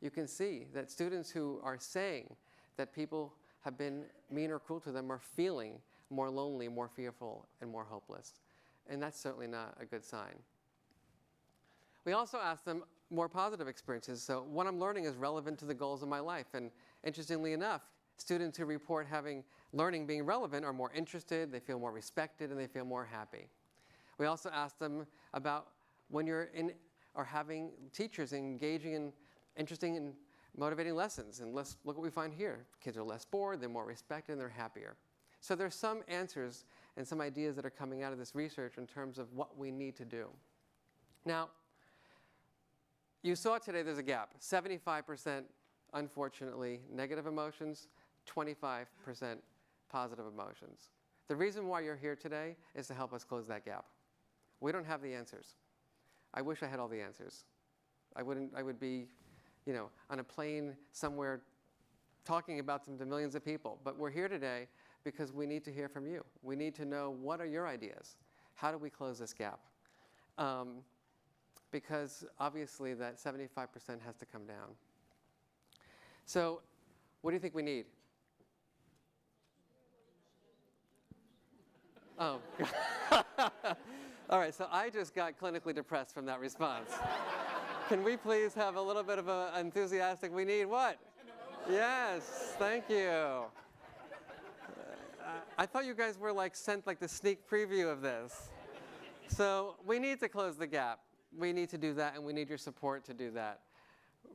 You can see that students who are saying that people have been mean or cruel to them are feeling more lonely, more fearful, and more hopeless. And that's certainly not a good sign. We also asked them more positive experiences. So what I'm learning is relevant to the goals of my life. And interestingly enough, students who report having learning being relevant are more interested, they feel more respected, and they feel more happy. We also asked them about when you're in or having teachers engaging in interesting and motivating lessons. And let's look what we find here. Kids are less bored, they're more respected, and they're happier. So there's some answers and some ideas that are coming out of this research in terms of what we need to do. Now, you saw today there's a gap. 75%, unfortunately, negative emotions, 25% positive emotions. The reason why you're here today is to help us close that gap. We don't have the answers. I wish I had all the answers. I would be, on a plane somewhere talking about them to millions of people. But we're here today because we need to hear from you. We need to know, what are your ideas? How do we close this gap? Because obviously that 75% has to come down. So what do you think we need? Oh. All right, so I just got clinically depressed from that response. Can we please have a little bit of an enthusiastic, we need what? Yes, thank you. I thought you guys were sent the sneak preview of this. So we need to close the gap. We need to do that, and we need your support to do that.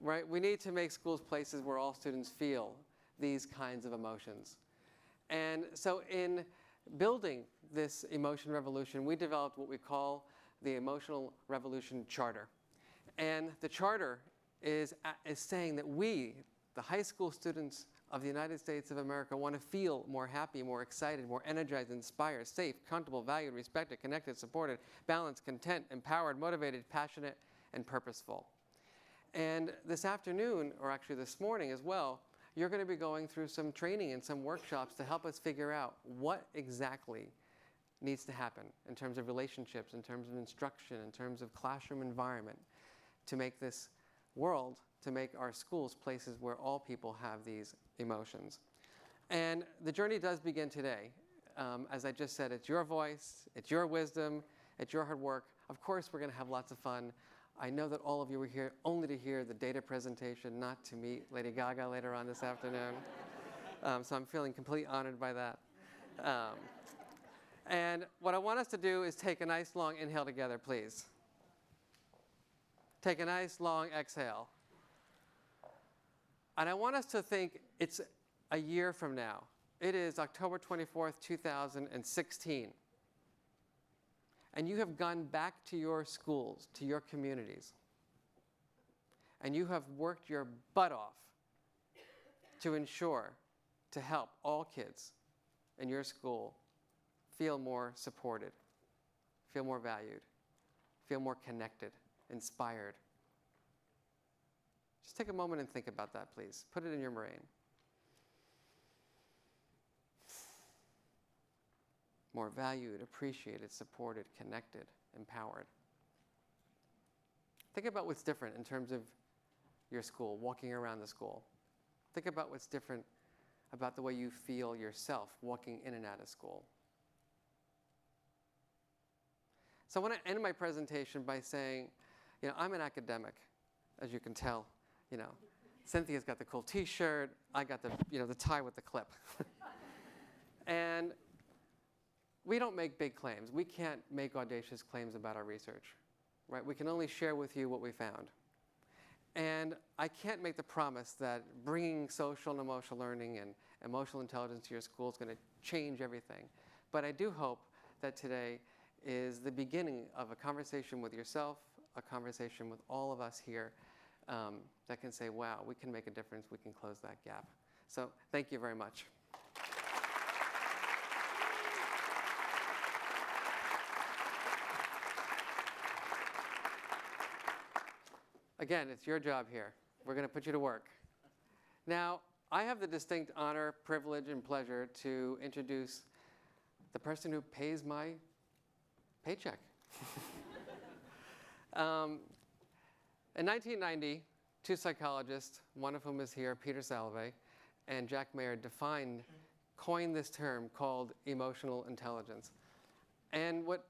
Right? We need to make schools places where all students feel these kinds of emotions. And so in building this emotion revolution, we developed what we call the Emotional Revolution Charter. And the charter is saying that we, the high school students of the United States of America, want to feel more happy, more excited, more energized, inspired, safe, comfortable, valued, respected, connected, supported, balanced, content, empowered, motivated, passionate, and purposeful. And this afternoon, or actually this morning as well, you're going to be going through some training and some workshops to help us figure out what exactly needs to happen in terms of relationships, in terms of instruction, in terms of classroom environment, to make this world, to make our schools places where all people have these emotions. And the journey does begin today. As I just said, it's your voice, it's your wisdom, it's your hard work. Of course, we're going to have lots of fun. I know that all of you were here only to hear the data presentation, not to meet Lady Gaga later on this afternoon. So I'm feeling completely honored by that. And what I want us to do is take a nice long inhale together, please. Take a nice long exhale. And I want us to think it's a year from now. It is October 24th, 2016. And you have gone back to your schools, to your communities. And you have worked your butt off to ensure, to help all kids in your school feel more supported, feel more valued, feel more connected, inspired. Just take a moment and think about that, please. Put it in your brain. More valued, appreciated, supported, connected, empowered. Think about what's different in terms of your school, walking around the school. Think about what's different about the way you feel yourself walking in and out of school. So I want to end my presentation by saying, I'm an academic, as you can tell. Cynthia's got the cool T-shirt. I got the tie with the clip. And we don't make big claims. We can't make audacious claims about our research. right? We can only share with you what we found. And I can't make the promise that bringing social and emotional learning and emotional intelligence to your school is going to change everything. But I do hope that today is the beginning of a conversation with yourself, a conversation with all of us here that can say, wow, we can make a difference, we can close that gap. So thank you very much. Again, it's your job here. We're going to put you to work. Now, I have the distinct honor, privilege, and pleasure to introduce the person who pays my paycheck. In 1990, two psychologists, one of whom is here, Peter Salovey, and Jack Mayer, coined this term called emotional intelligence. And what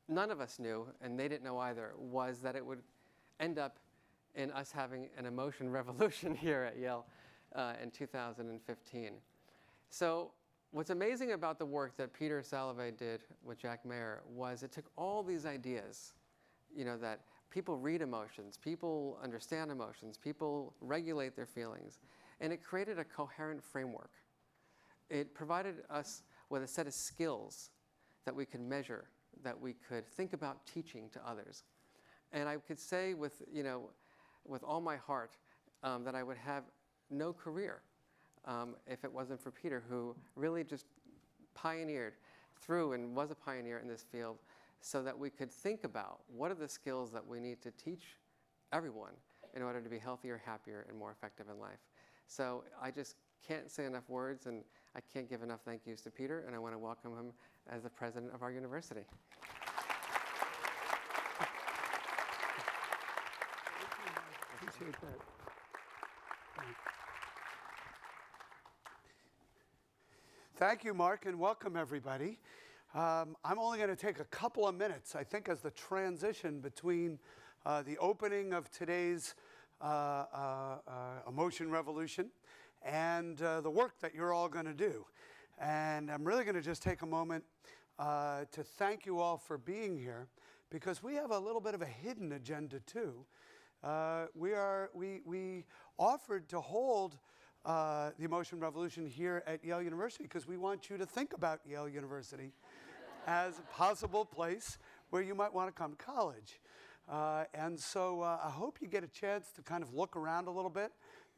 none of us knew, and they didn't know either, was that it would end up in us having an emotion revolution here at Yale in 2015. So what's amazing about the work that Peter Salovey did with Jack Mayer was it took all these ideas, that people read emotions, people understand emotions, people regulate their feelings, and it created a coherent framework. It provided us with a set of skills that we could measure, that we could think about teaching to others. And I could say with all my heart that I would have no career if it wasn't for Peter, who really just pioneered through and was a pioneer in this field so that we could think about what are the skills that we need to teach everyone in order to be healthier, happier, and more effective in life. So I just can't say enough words, and I can't give enough thank yous to Peter, and I want to welcome him as the president of our university. Appreciate that. Thank you, Mark, and welcome everybody. I'm only going to take a couple of minutes, I think, as the transition between the opening of today's Emotion Revolution and the work that you're all going to do. And I'm really going to just take a moment to thank you all for being here, because we have a little bit of a hidden agenda too. We offered to hold the Emotion Revolution here at Yale University because we want you to think about Yale University as a possible place where you might want to come to college. And so I hope you get a chance to kind of look around a little bit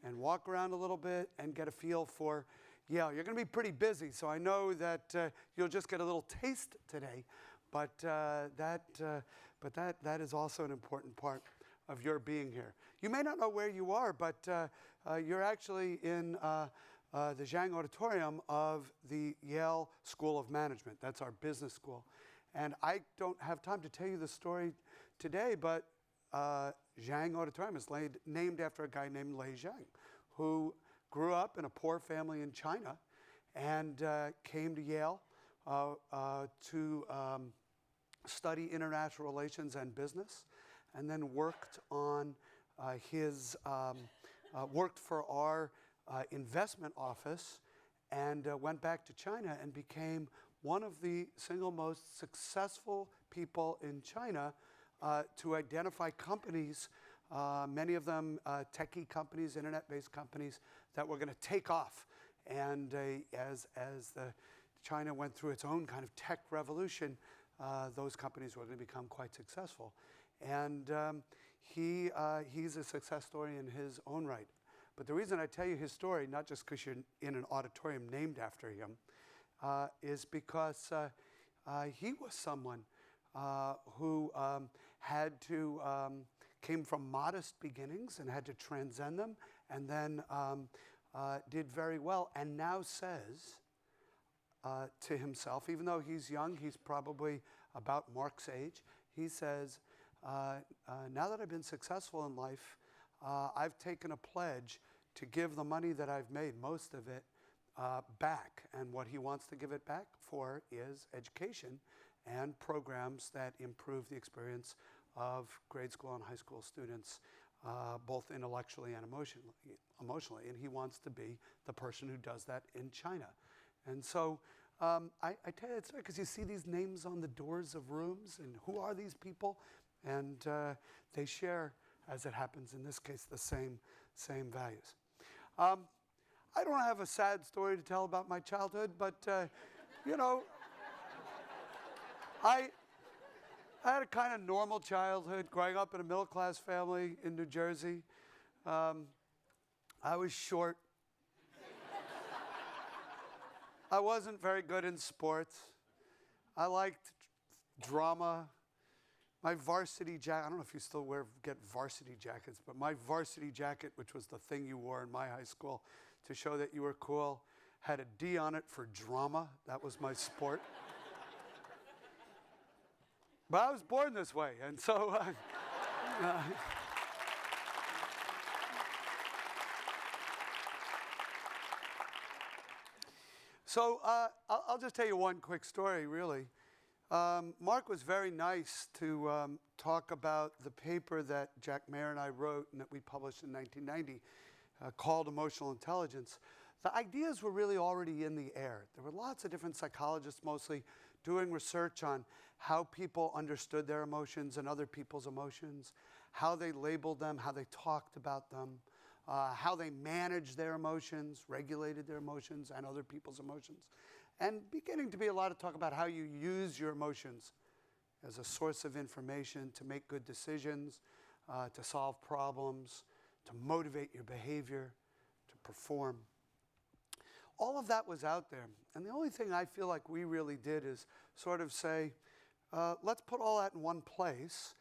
and walk around a little bit and get a feel for Yale. You're going to be pretty busy, so I know that you'll just get a little taste today, but that is also an important part of your being here. You may not know where you are, but you're actually in the Zhang Auditorium of the Yale School of Management. That's our business school. And I don't have time to tell you the story today, but Zhang Auditorium is named after a guy named Lei Zhang, who grew up in a poor family in China and came to Yale to study international relations and business, and then worked on worked for our investment office, and went back to China and became one of the single most successful people in China to identify companies, many of them techie companies, internet-based companies, that were going to take off. And as China went through its own kind of tech revolution, those companies were going to become quite successful. And he's a success story in his own right. But the reason I tell you his story, not just because you're in an auditorium named after him, is because he was someone who came from modest beginnings and had to transcend them, and then did very well, and now says to himself, even though he's young, he's probably about Mark's age, he says, now that I've been successful in life, I've taken a pledge to give the money that I've made, most of it, back. And what he wants to give it back for is education and programs that improve the experience of grade school and high school students, both intellectually and emotionally. And he wants to be the person who does that in China. And so I tell you it's because you see these names on the doors of rooms, and who are these people? And they share, as it happens in this case, the same values. I don't have a sad story to tell about my childhood, but you know, I had a kind of normal childhood growing up in a middle-class family in New Jersey. I was short. I wasn't very good in sports. I liked drama. My varsity jacket, I don't know if you still get varsity jackets, but my varsity jacket, which was the thing you wore in my high school to show that you were cool, had a D on it for drama. That was my sport. But I was born this way, and so I'll just tell you one quick story, really. Mark was very nice to talk about the paper that Jack Mayer and I wrote and that we published in 1990 called Emotional Intelligence. The ideas were really already in the air. There were lots of different psychologists mostly doing research on how people understood their emotions and other people's emotions, how they labeled them, how they talked about them, how they managed their emotions, regulated their emotions and other people's emotions. And beginning to be a lot of talk about how you use your emotions as a source of information to make good decisions, to solve problems, to motivate your behavior, to perform. All of that was out there. And the only thing I feel like we really did is sort of say, let's put all that in one place.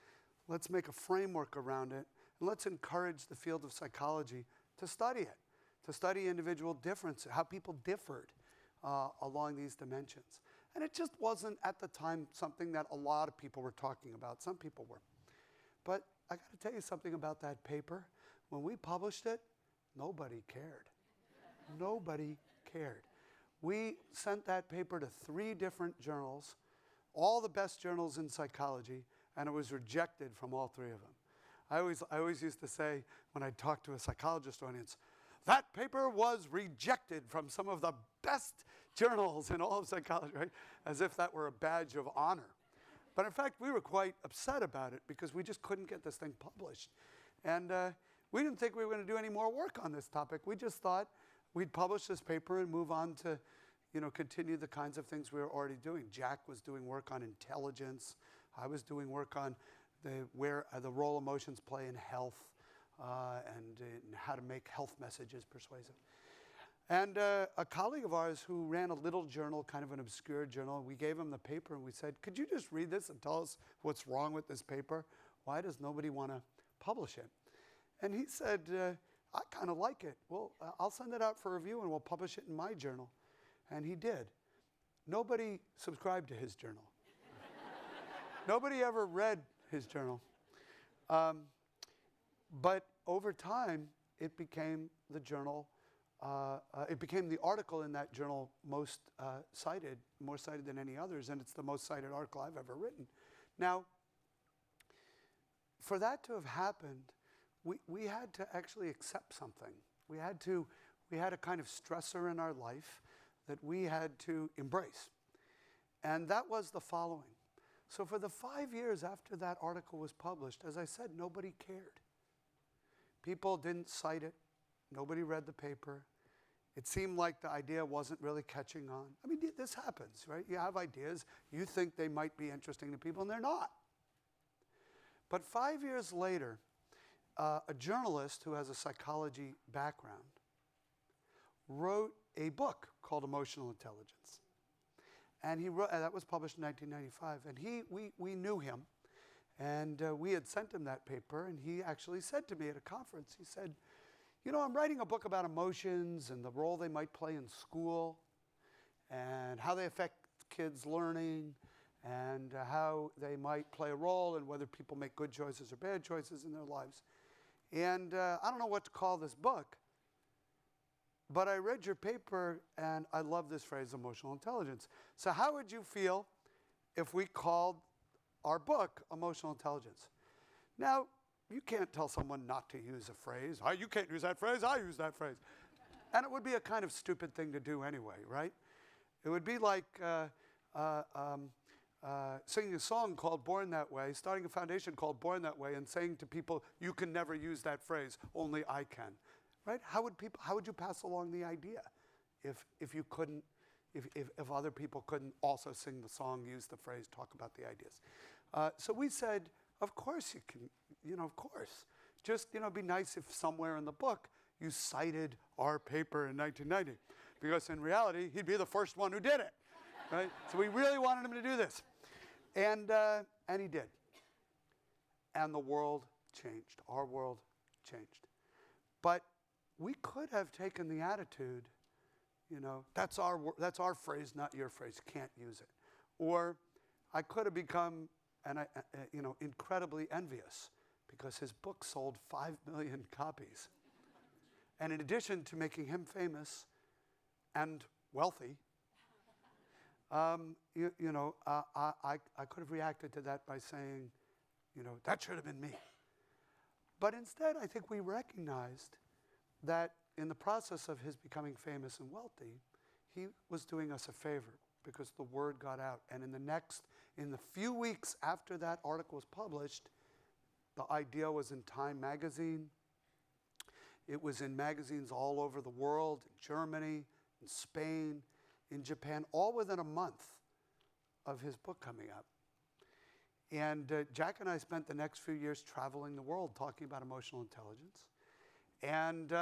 Let's make a framework around it. And let's encourage the field of psychology to study it, to study individual differences, how people differed along these dimensions. And it just wasn't at the time something that a lot of people were talking about. Some people were. But I got to tell you something about that paper. When we published it, nobody cared. Nobody cared. We sent that paper to 3 different journals, all the best journals in psychology, and it was rejected from all 3 of them. I always used to say, when I talked to a psychologist audience, that paper was rejected from some of the best journals in all of psychology, right? As if that were a badge of honor. But in fact, we were quite upset about it because we just couldn't get this thing published. And we didn't think we were going to do any more work on this topic. We just thought we'd publish this paper and move on to, continue the kinds of things we were already doing. Jack was doing work on intelligence. I was doing work on the role emotions play in health and in how to make health messages persuasive. And a colleague of ours who ran a little journal, kind of an obscure journal, we gave him the paper and we said, could you just read this and tell us what's wrong with this paper? Why does nobody want to publish it? And he said, I kind of like it. Well, I'll send it out for review and we'll publish it in my journal. And he did. Nobody subscribed to his journal. Nobody ever read his journal. But over time, it became the journal, it became the article in that journal most cited, more cited than any others, and it's the most cited article I've ever written. Now, for that to have happened, we had to actually accept something. We had a kind of stressor in our life that we had to embrace. And that was the following. So for the 5 years after that article was published, as I said, nobody cared. People didn't cite it. Nobody read the paper. It seemed like the idea wasn't really catching on. I mean, this happens, right? You have ideas. You think they might be interesting to people, and they're not. But 5 years later, a journalist who has a psychology background wrote a book called Emotional Intelligence. And he wrote, that was published in 1995. And we knew him. And we had sent him that paper. And he actually said to me at a conference, he said, I'm writing a book about emotions and the role they might play in school and how they affect kids' learning and how they might play a role in whether people make good choices or bad choices in their lives. And I don't know what to call this book. But I read your paper, and I love this phrase, emotional intelligence. So how would you feel if we called our book Emotional Intelligence? Now, you can't tell someone not to use a phrase. Oh, you can't use that phrase, I use that phrase. And it would be a kind of stupid thing to do anyway, right? It would be like singing a song called Born That Way, starting a foundation called Born That Way, and saying to people, you can never use that phrase, only I can, right? How would you pass along the idea if you couldn't, if other people couldn't also sing the song, use the phrase, talk about the ideas? So we said, of course you can, of course. Just, it'd be nice if somewhere in the book you cited our paper in 1990, because in reality, he'd be the first one who did it, right? So we really wanted him to do this. And he did. And the world changed. Our world changed. But we could have taken the attitude, that's our phrase, not your phrase. Can't use it. Or I could have become, incredibly envious because his book sold 5 million copies. And in addition to making him famous and wealthy, I could have reacted to that by saying, that should have been me. But instead, I think we recognized that in the process of his becoming famous and wealthy, he was doing us a favor because the word got out. And in the few weeks after that article was published, the idea was in Time magazine. It was in magazines all over the world, in Germany, in Spain, in Japan, all within a month of his book coming out. And Jack and I spent the next few years traveling the world talking about emotional intelligence. And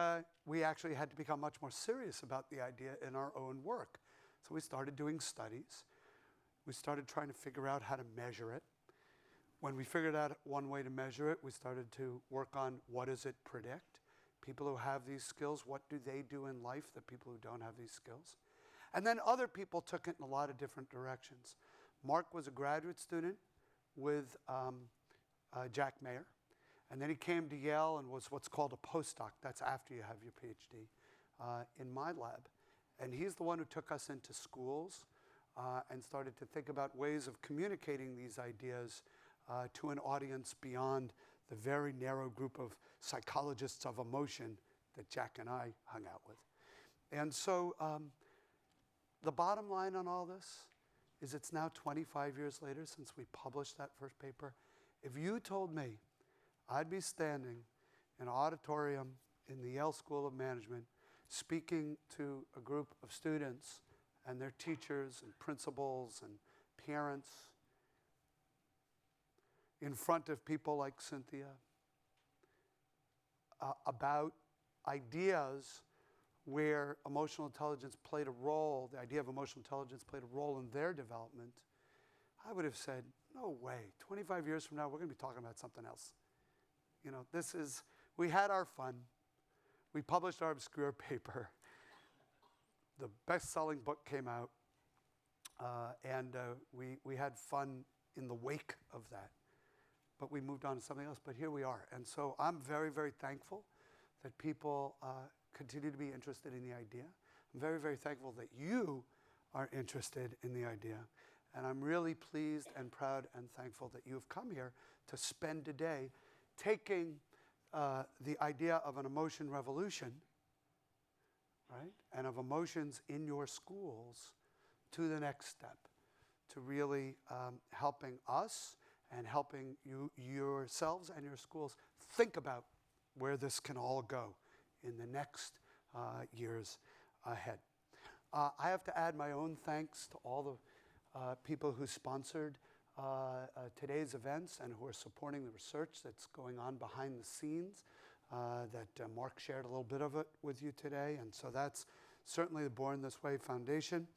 we actually had to become much more serious about the idea in our own work. So we started doing studies. We started trying to figure out how to measure it. When we figured out one way to measure it, we started to work on what does it predict? People who have these skills, what do they do in life that people who don't have these skills? And then other people took it in a lot of different directions. Mark was a graduate student with Jack Mayer. And then he came to Yale and was what's called a postdoc. That's after you have your PhD in my lab. And he's the one who took us into schools and started to think about ways of communicating these ideas to an audience beyond the very narrow group of psychologists of emotion that Jack and I hung out with. And so the bottom line on all this is it's now 25 years later since we published that first paper. If you told me I'd be standing in an auditorium in the Yale School of Management speaking to a group of students and their teachers and principals and parents in front of people like Cynthia about ideas where emotional intelligence played a role, the idea of emotional intelligence played a role in their development, I would have said, no way. 25 years from now, we're going to be talking about something else. We had our fun. We published our obscure paper. The best-selling book came out, and we had fun in the wake of that. But we moved on to something else, but here we are. And so I'm very, very thankful that people continue to be interested in the idea. I'm very, very thankful that you are interested in the idea. And I'm really pleased and proud and thankful that you've come here to spend a day taking the idea of an emotion revolution, right, and of emotions in your schools to the next step, to really helping us and helping you yourselves and your schools think about where this can all go in the next years ahead. I have to add my own thanks to all the people who sponsored today's events and who are supporting the research that's going on behind the scenes that Mark shared a little bit of it with you today. And so that's certainly the Born This Way Foundation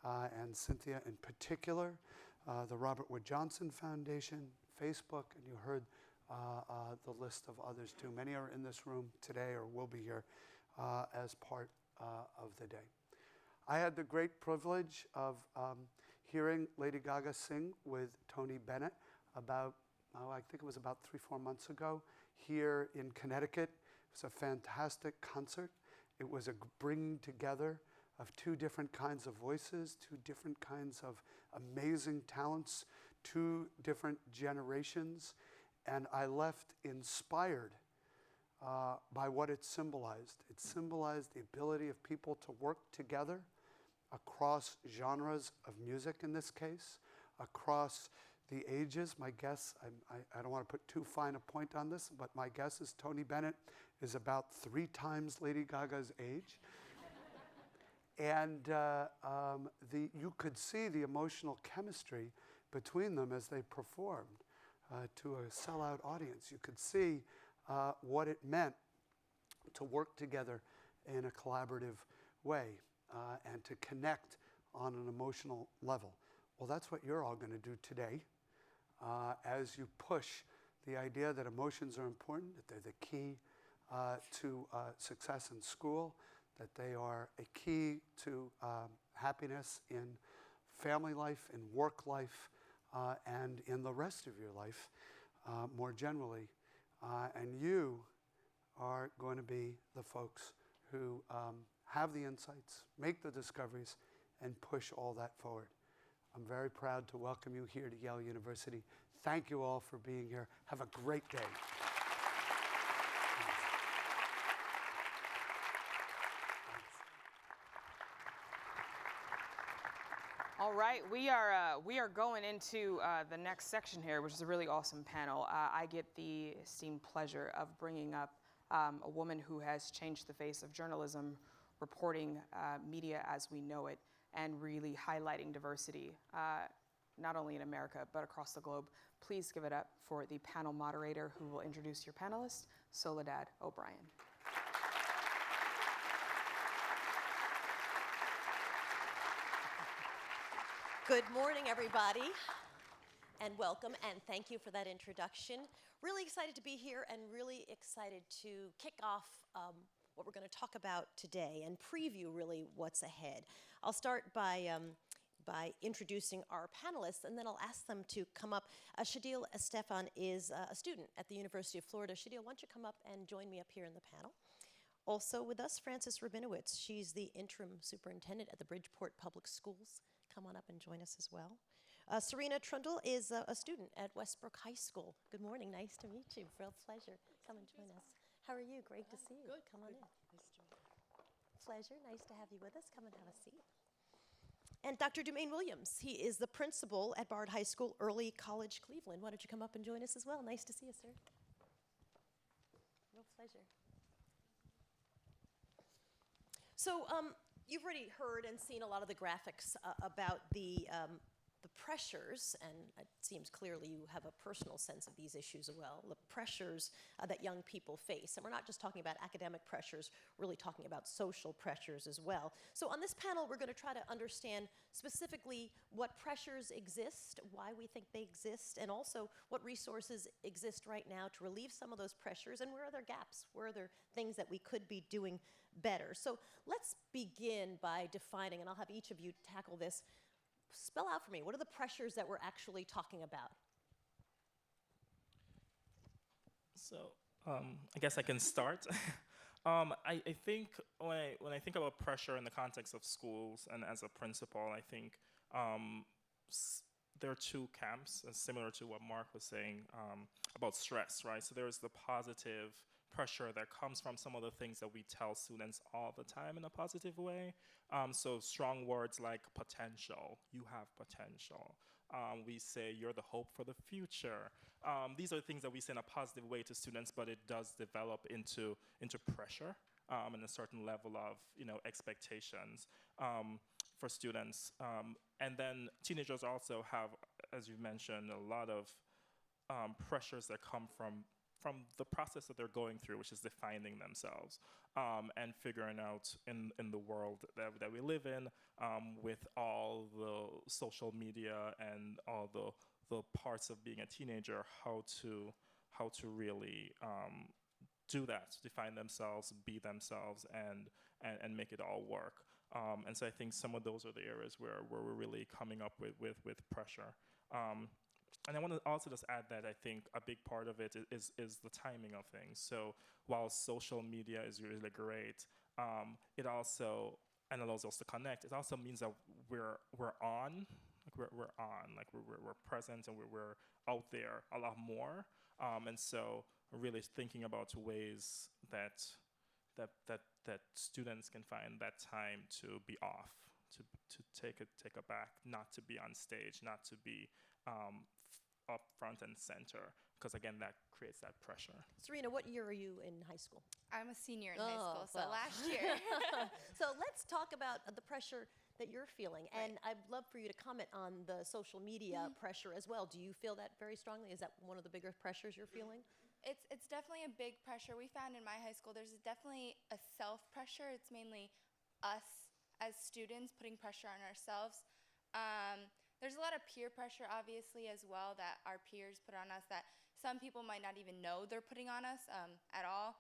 and Cynthia in particular, the Robert Wood Johnson Foundation, Facebook, and you heard the list of others too. Many are in this room today or will be here as part of the day. I had the great privilege of hearing Lady Gaga sing with Tony Bennett about, I think it was about 3-4 months ago here in Connecticut. It was a fantastic concert. It was a bringing together of two different kinds of voices, two different kinds of amazing talents, two different generations. And I left inspired by what it symbolized. It symbolized the ability of people to work together across genres of music in this case, across the ages. My guess, I don't want to put too fine a point on this, but my guess is Tony Bennett is about 3 times Lady Gaga's age. And you could see the emotional chemistry between them as they performed to a sellout audience. You could see what it meant to work together in a collaborative way and to connect on an emotional level. Well, that's what you're all going to do today as you push the idea that emotions are important, that they're the key to success in school, that they are a key to happiness in family life, in work life, and in the rest of your life more generally. And you are going to be the folks who have the insights, make the discoveries, and push all that forward. I'm very proud to welcome you here to Yale University. Thank you all for being here. Have a great day. All right, we are going into the next section here, which is a really awesome panel. I get the esteemed pleasure of bringing up a woman who has changed the face of journalism, reporting media as we know it, and really highlighting diversity, not only in America, but across the globe. Please give it up for the panel moderator who will introduce your panelists, Soledad O'Brien. Good morning, everybody, and welcome, and thank you for that introduction. Really excited to be here and really excited to kick off what we're going to talk about today and preview really what's ahead. I'll start by introducing our panelists, and then I'll ask them to come up. Shadil Estefan is a student at the University of Florida. Shadil, why don't you come up and join me up here in the panel? Also with us, Frances Rabinowitz. She's the interim superintendent at the Bridgeport Public Schools. Come on up and join us as well. Serena Trundle is a student at Westbrook High School. Good morning, nice to meet you. Real pleasure. Come and join us. How are you? Great to see you. Good. Come on in. Pleasure, nice to have you with us. Come and have a seat. And Dr. Dumaine Williams, he is the principal at Bard High School, Early College, Cleveland. Why don't you come up and join us as well? Nice to see you, sir. Real pleasure. So you've already heard and seen a lot of the graphics about the pressures, and it seems clearly you have a personal sense of these issues as well, the pressures that young people face. And we're not just talking about academic pressures, really talking about social pressures as well. So on this panel, we're going to try to understand specifically what pressures exist, why we think they exist, and also what resources exist right now to relieve some of those pressures, and where are there gaps, where are there things that we could be doing better. So let's begin by defining, and I'll have each of you tackle this. Spell out for me, what are the pressures that we're actually talking about? So I guess I can start. I think when I think about pressure in the context of schools and as a principal, I think there are two camps, similar to what Mark was saying about stress, right? So there's the positive pressure that comes from some of the things that we tell students all the time in a positive way. So strong words like potential, you have potential. We say you're the hope for the future. These are things that we say in a positive way to students, but it does develop into pressure and a certain level of expectations for students. And then teenagers also have, as you mentioned, a lot of pressures that come from the process that they're going through, which is defining themselves and figuring out in the world that we live in with all the social media and all the parts of being a teenager, how to really do that, define themselves, be themselves, and make it all work. And so I think some of those are the areas where we're really coming up with pressure. And I want to also just add that I think a big part of it is the timing of things. So while social media is really great, it also allows us to connect. It also means that we're on, we're present, and we're out there a lot more. And so really thinking about ways that students can find that time to be off to take a back, not to be on stage, not to be up front and center, because again, that creates that pressure. Serena, what year are you in high school? I'm a senior in high school, so well. last year. So let's talk about the pressure that you're feeling. And I'd love for you to comment on the social media pressure as well. Do you feel that very strongly? Is that one of the bigger pressures you're feeling? It's definitely a big pressure. We found in my high school there's definitely a self-pressure. It's mainly us as students putting pressure on ourselves. There's a lot of peer pressure, obviously, as well, that our peers put on us that some people might not even know they're putting on us at all.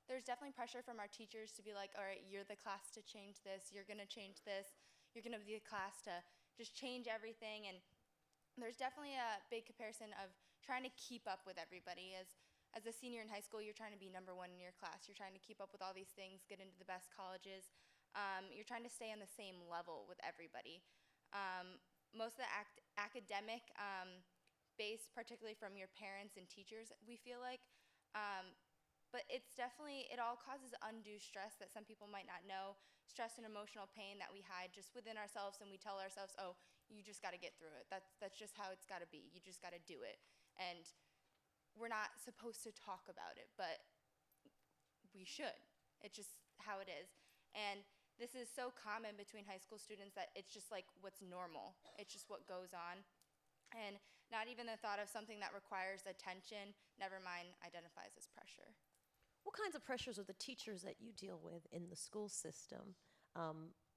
There's definitely pressure from our teachers to be like, all right, you're the class to change this, you're gonna change this, you're gonna be the class to just change everything. And there's definitely a big comparison of trying to keep up with everybody. As a senior in high school, you're trying to be number one in your class. You're trying to keep up with all these things, get into the best colleges. You're trying to stay on the same level with everybody. Most of the academic base, particularly from your parents and teachers, we feel like. But it's definitely, it all causes undue stress that some people might not know, stress and emotional pain that we hide just within ourselves, and we tell ourselves, oh, you just got to get through it. That's just how it's got to be. You just got to do it. And we're not supposed to talk about it, but we should. It's just how it is. And this is so common between high school students that it's just like what's normal. It's just what goes on. And not even the thought of something that requires attention, never mind, identifies as pressure. What kinds of pressures are the teachers that you deal with in the school system?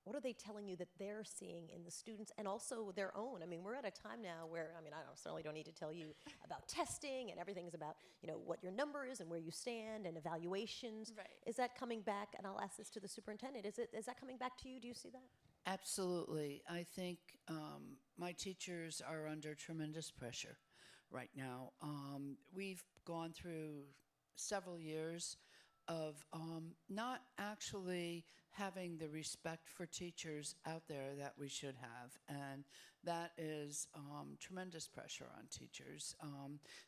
What are they telling you that they're seeing in the students and also their own? I mean, we're at a time now where, I certainly don't need to tell you about testing and everything is about, what your number is and where you stand and evaluations. Right. Is that coming back? And I'll ask this to the superintendent. Is that coming back to you? Do you see that? Absolutely. I think my teachers are under tremendous pressure right now. We've gone through several years of not actually having the respect for teachers out there that we should have, and that is tremendous pressure on teachers.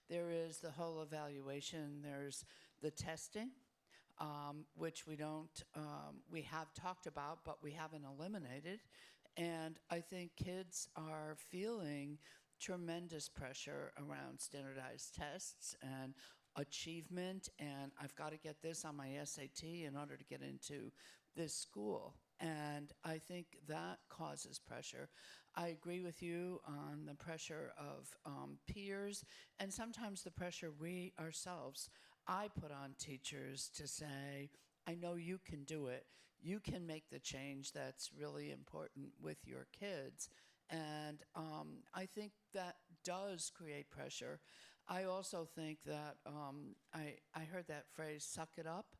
There is the whole evaluation, there's the testing, which we have talked about, but we haven't eliminated, and I think kids are feeling tremendous pressure around standardized tests and achievement, and I've got to get this on my SAT in order to get into this school. And I think that causes pressure. I agree with you on the pressure of peers, and sometimes the pressure I put on teachers to say, I know you can do it. You can make the change that's really important with your kids. And I think that does create pressure. I also think that I heard that phrase, suck it up.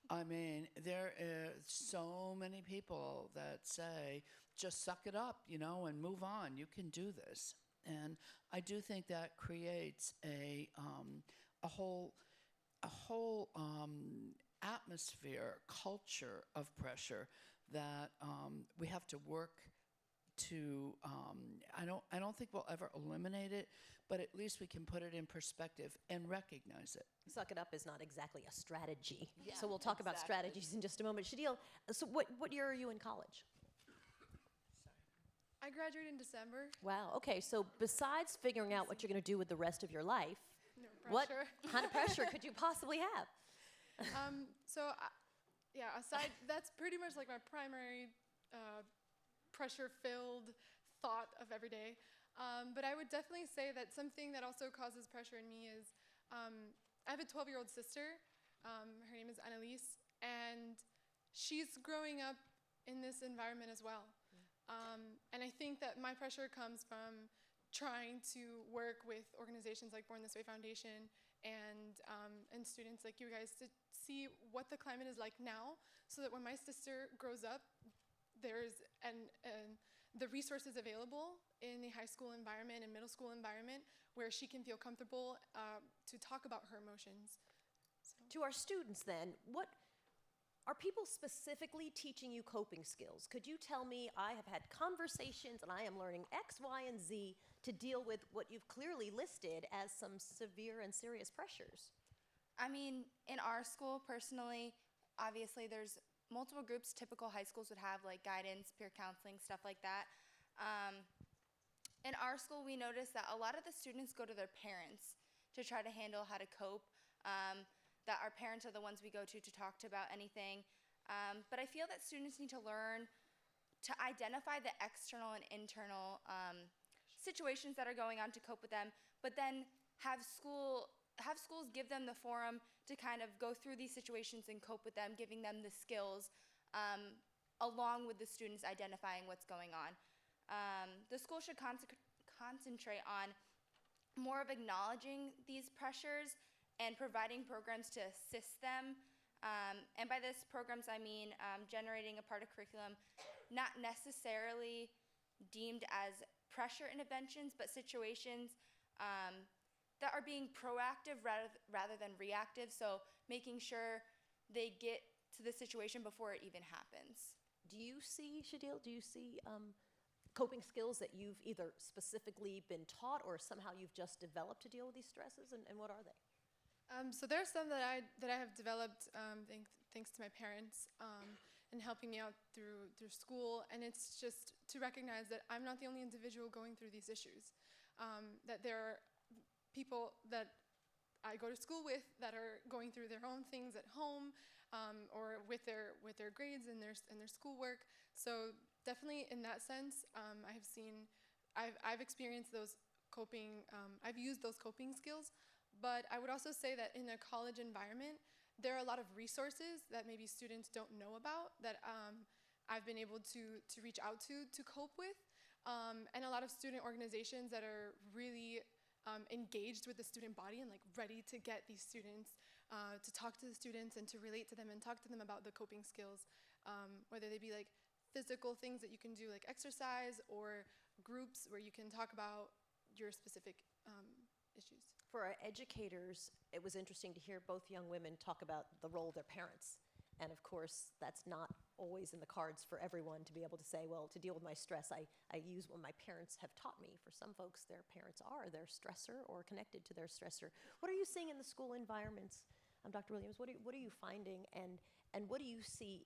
I mean, there are so many people that say, just suck it up, and move on. You can do this. And I do think that creates a whole atmosphere, culture of pressure that we have to work to. I don't think we'll ever eliminate it, but at least we can put it in perspective and recognize it. Suck it up is not exactly a strategy. So we'll talk about strategies in just a moment. Shadil, so what year are you in college? I graduated in December. Wow, okay, so besides figuring out what you're going to do with the rest of your life, No what pressure. kind of pressure could you possibly have? That's pretty much like my primary pressure-filled thought of every day. But I would definitely say that something that also causes pressure in me is I have a 12-year-old sister. Her name is Annalise, and she's growing up in this environment as well. And I think that my pressure comes from trying to work with organizations like Born This Way Foundation and students like you guys to see what the climate is like now, so that when my sister grows up, there's the resources available in the high school environment and middle school environment where she can feel comfortable to talk about her emotions. To our students then, what are people specifically teaching you coping skills? Could you tell me, I have had conversations and I am learning X, Y, and Z to deal with what you've clearly listed as some severe and serious pressures? I mean, in our school, personally, obviously there's multiple groups. Typical high schools would have like guidance, peer counseling, stuff like that. In our school, we noticed that a lot of the students go to their parents to try to handle how to cope. That our parents are the ones we go to talk to about anything. But I feel that students need to learn to identify the external and internal situations that are going on to cope with them, but then have schools give them the forum to kind of go through these situations and cope with them, giving them the skills along with the students identifying what's going on. The school should concentrate on more of acknowledging these pressures and providing programs to assist them. And by this programs, I mean generating a part of curriculum not necessarily deemed as pressure interventions, but situations that are being proactive rather than reactive. So making sure they get to the situation before it even happens. Do you see, Shadil, coping skills that you've either specifically been taught or somehow you've just developed to deal with these stresses, and what are they? So there are some that I have developed thanks to my parents and helping me out through school. And it's just to recognize that I'm not the only individual going through these issues. That there are people that I go to school with that are going through their own things at home or with their grades and their schoolwork. So definitely in that sense, I've experienced those coping. I've used those coping skills. But I would also say that in a college environment, there are a lot of resources that maybe students don't know about that I've been able to reach out to cope with. And a lot of student organizations that are really engaged with the student body and like ready to get these students, to talk to the students and to relate to them and talk to them about the coping skills, whether they be like physical things that you can do like exercise or groups where you can talk about your specific issues. For our educators, it was interesting to hear both young women talk about the role of their parents. And of course, that's not always in the cards for everyone to be able to say, well, to deal with my stress, I use what my parents have taught me. For some folks, their parents are their stressor or connected to their stressor. What are you seeing in the school environments? Dr. Williams, what are you finding, and what do you see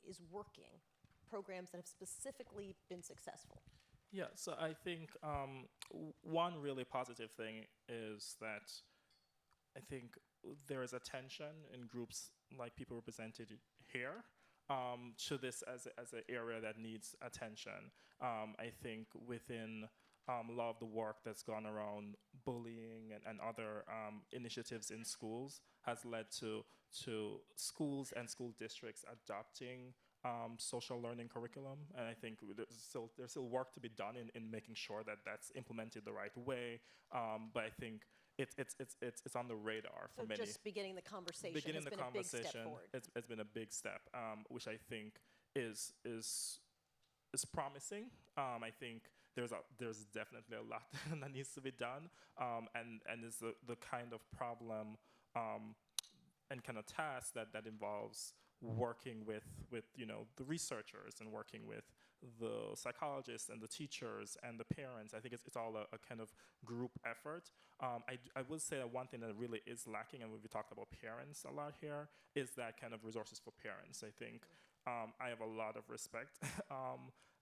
is working, programs that have specifically been successful? Yeah, so I think one really positive thing is that I think there is attention in groups like people represented here to this as an area that needs attention. I think within a lot of the work that's gone around bullying and other initiatives in schools has led to schools and school districts adopting social learning curriculum, and I think there's still work to be done in making sure that that's implemented the right way. But I think it's on the radar for many. So just beginning the conversation has been a big step forward. It's been a big step, which I think is promising. I think there's definitely a lot that needs to be done, and is the kind of problem and kind of task that involves working with the researchers and working with the psychologists and the teachers and the parents. I think it's all a kind of group effort. I will say that one thing that really is lacking, and we talked about parents a lot here, is that kind of resources for parents. I think I have a lot of respect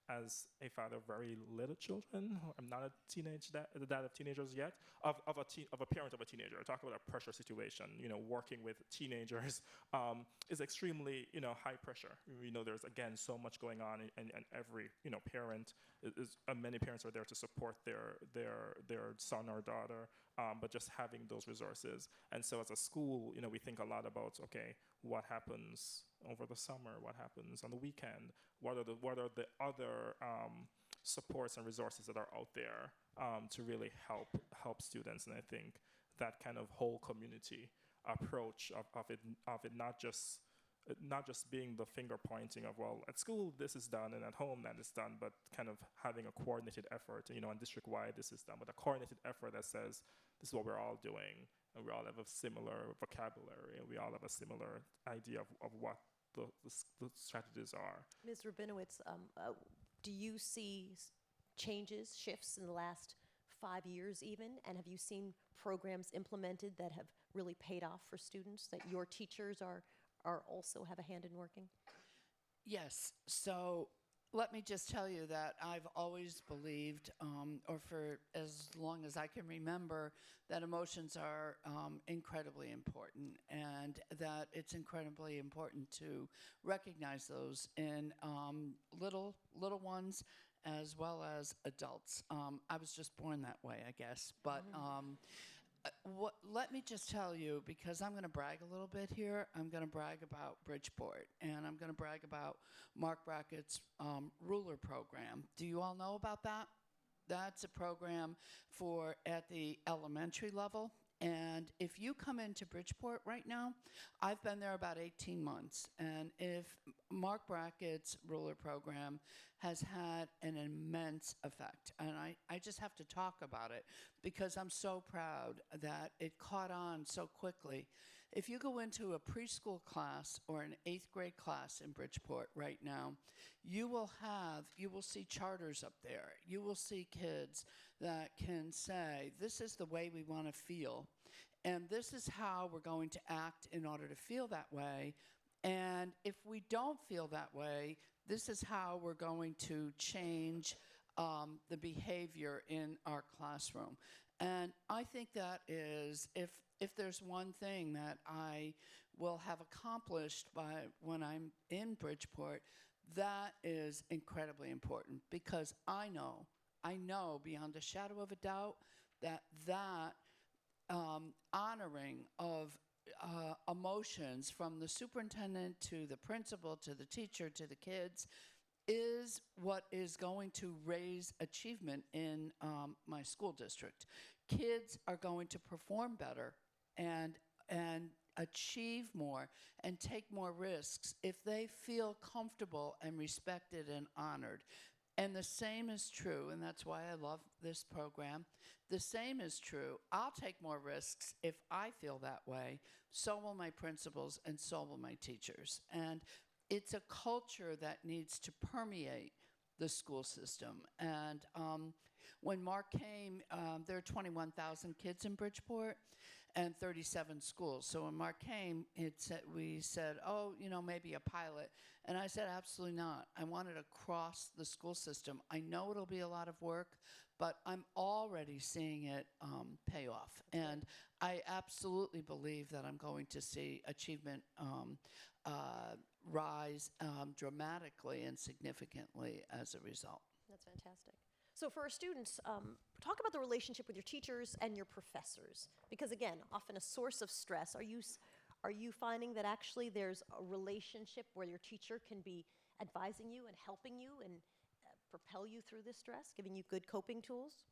as a father of very little children. I'm not the dad of teenagers yet, of a parent of a teenager. I talk about a pressure situation. Working with teenagers is extremely, high pressure. There's again so much going on, and every, parent many parents are there to support their son or daughter, but just having those resources. And so as a school, we think a lot about, okay, what happens over the summer? What happens on the weekend? What are the other supports and resources that are out there to really help students? And I think that kind of whole community approach of it not just being the finger pointing of, well, at school this is done and at home that is done, but kind of having a coordinated effort, and district-wide this is done, but a coordinated effort that says this is what we're all doing, and we all have a similar vocabulary, and we all have a similar idea of what the strategies are. Ms. Rabinowitz, do you see shifts in the last 5 years even? And have you seen programs implemented that have really paid off for students, that your teachers are also have a hand in working? Yes. So let me just tell you that I've always believed, or for as long as I can remember, that emotions are incredibly important, and that it's incredibly important to recognize those in little ones as well as adults. I was just born that way, I guess, but. Let me just tell you, because I'm going to brag a little bit here. I'm going to brag about Bridgeport, and I'm going to brag about Mark Brackett's ruler program. Do you all know about that? That's a program for at the elementary level. And if you come into Bridgeport right now, I've been there about 18 months. And if Mark Brackett's ruler program has had an immense effect. And I just have to talk about it because I'm so proud that it caught on so quickly. If you go into a preschool class or an 8th grade class in Bridgeport right now, you will see charters up there. You will see kids that can say, this is the way we want to feel, and this is how we're going to act in order to feel that way. And if we don't feel that way, this is how we're going to change the behavior in our classroom. And I think that is, if there's one thing that I will have accomplished by when I'm in Bridgeport, that is incredibly important, because I know beyond a shadow of a doubt that honoring of emotions from the superintendent to the principal to the teacher to the kids is what is going to raise achievement in my school district. Kids are going to perform better and achieve more and take more risks if they feel comfortable and respected and honored. And the same is true, and that's why I love this program. The same is true. I'll take more risks if I feel that way. So will my principals, and so will my teachers. And it's a culture that needs to permeate the school system. And when Mark came, there are 21,000 kids in Bridgeport and 37 schools. So when Mark came, we said, oh, maybe a pilot. And I said, absolutely not. I want it across the school system. I know it'll be a lot of work, but I'm already seeing it pay off. And I absolutely believe that I'm going to see achievement rise dramatically and significantly as a result. That's fantastic. So for our students, talk about the relationship with your teachers and your professors, because again, often a source of stress. Are you finding that actually there's a relationship where your teacher can be advising you and helping you and propel you through this stress, giving you good coping tools?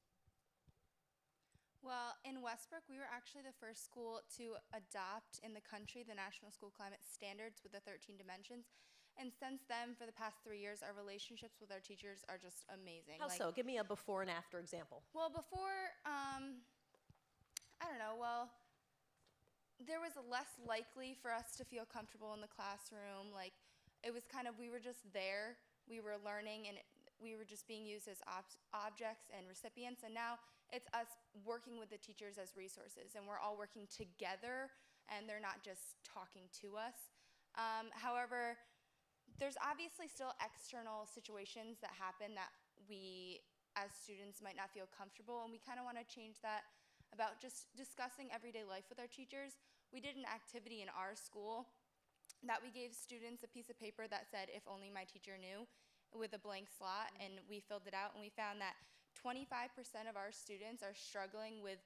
Well, in Westbrook, we were actually the first school to adopt in the country the National School Climate Standards with the 13 dimensions. And since then, for the past 3 years, our relationships with our teachers are just amazing. How so? Give me a before and after example. Well, before, I don't know, there was less likely for us to feel comfortable in the classroom. Like, it was kind of, we were just there, we were learning, and we were just being used as objects and recipients. And now it's us working with the teachers as resources, and we're all working together, and they're not just talking to us. However, there's obviously still external situations that happen that we as students might not feel comfortable, and we kind of want to change that about just discussing everyday life with our teachers. We did an activity in our school that we gave students a piece of paper that said, if only my teacher knew, with a blank slot, and we filled it out, and we found that 25% of our students are struggling with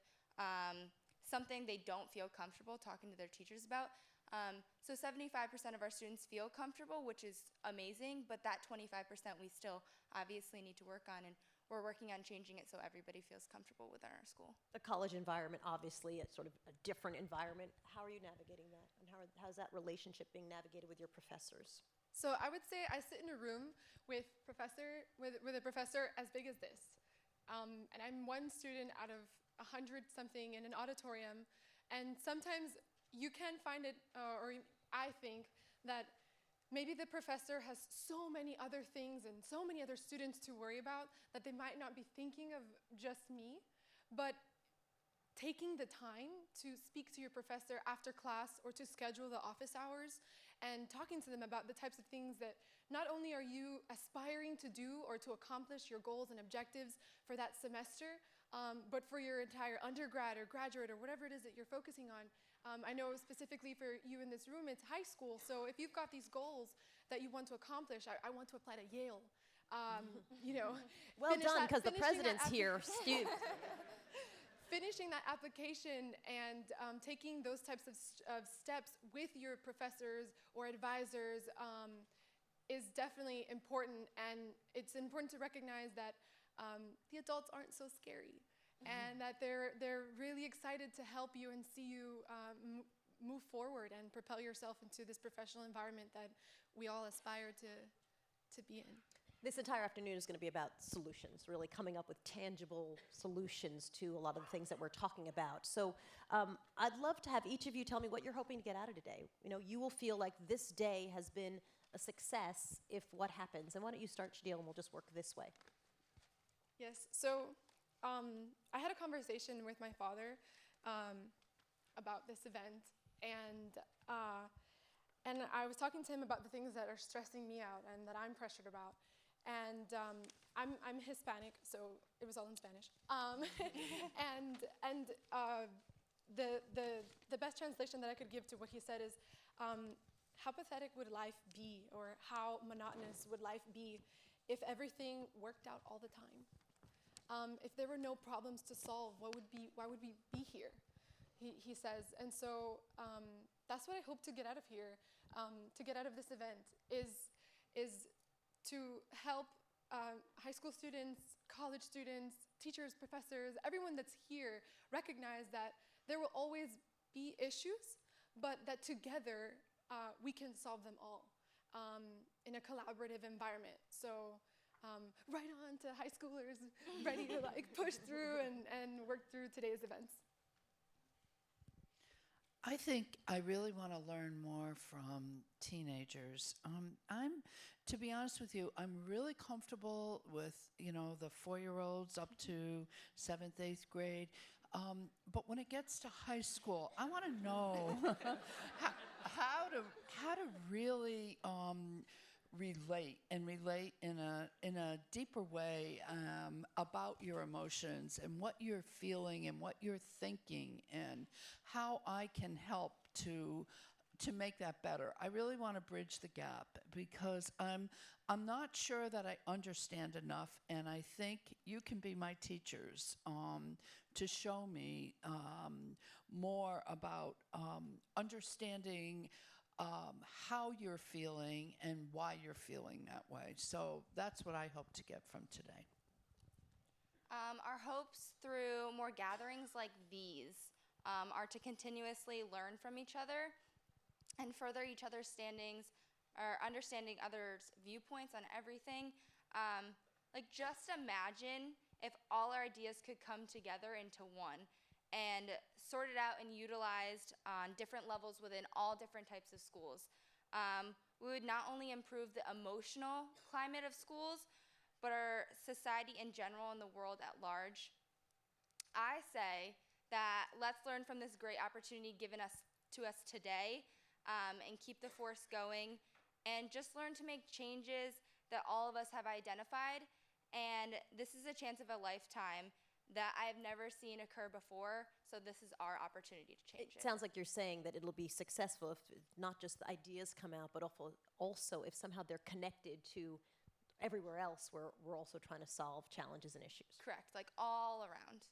something they don't feel comfortable talking to their teachers about. So 75% of our students feel comfortable, which is amazing, but that 25% we still obviously need to work on, and we're working on changing it so everybody feels comfortable within our school. The college environment, obviously, it's sort of a different environment. How are you navigating that? And how's that relationship being navigated with your professors? So I would say I sit in a room with a professor as big as this. And I'm one student out of 100 something in an auditorium. And sometimes you can find it, or I think that maybe the professor has so many other things and so many other students to worry about that they might not be thinking of just me. But taking the time to speak to your professor after class or to schedule the office hours and talking to them about the types of things that not only are you aspiring to do or to accomplish your goals and objectives for that semester, but for your entire undergrad or graduate or whatever it is that you're focusing on. I know specifically for you in this room, it's high school. So if you've got these goals that you want to accomplish, I want to apply to Yale. You know, Well done, because the president's here. Finishing that application and taking those types of steps with your professors or advisors is definitely important. And it's important to recognize that the adults aren't so scary, and that they're really excited to help you and see you move forward and propel yourself into this professional environment that we all aspire to be in. This entire afternoon is going to be about solutions, really coming up with tangible solutions to a lot of the things that we're talking about. So I'd love to have each of you tell me what you're hoping to get out of today. You know, you will feel like this day has been a success if what happens. And why don't you start, Shadil, and we'll just work this way. Yes, so I had a conversation with my father about this event, and I was talking to him about the things that are stressing me out and that I'm pressured about. And I'm Hispanic, so it was all in Spanish. The best translation that I could give to what he said is, how pathetic would life be, or how monotonous would life be if everything worked out all the time? If there were no problems to solve, why would we be here? He says. And so that's what I hope to get out of here, to get out of this event, is to help high school students, college students, teachers, professors, everyone that's here recognize that there will always be issues, but that together we can solve them all in a collaborative environment. So right on to high schoolers ready to push through and work through today's events. I think I really want to learn more from teenagers. To be honest with you, I'm really comfortable with, the 4-year-olds up to 7th, 8th grade. But when it gets to high school, I want to know how to really relate in a deeper way about your emotions and what you're feeling and what you're thinking, and how I can help to make that better. I really want to bridge the gap, because I'm not sure that I understand enough, and I think you can be my teachers to show me more about understanding how you're feeling and why you're feeling that way. So that's what I hope to get from today. Our hopes through more gatherings like these are to continuously learn from each other and further each other's standings, or understanding others' viewpoints on everything. Just imagine if all our ideas could come together into one and sorted out and utilized on different levels within all different types of schools. We would not only improve the emotional climate of schools, but our society in general and the world at large. I say that let's learn from this great opportunity given to us today, and keep the force going, and just learn to make changes that all of us have identified. And this is a chance of a lifetime that I have never seen occur before, so this is our opportunity to change it. It sounds like you're saying that it'll be successful if not just the ideas come out, but also if somehow they're connected to everywhere else where we're also trying to solve challenges and issues. Correct, all around.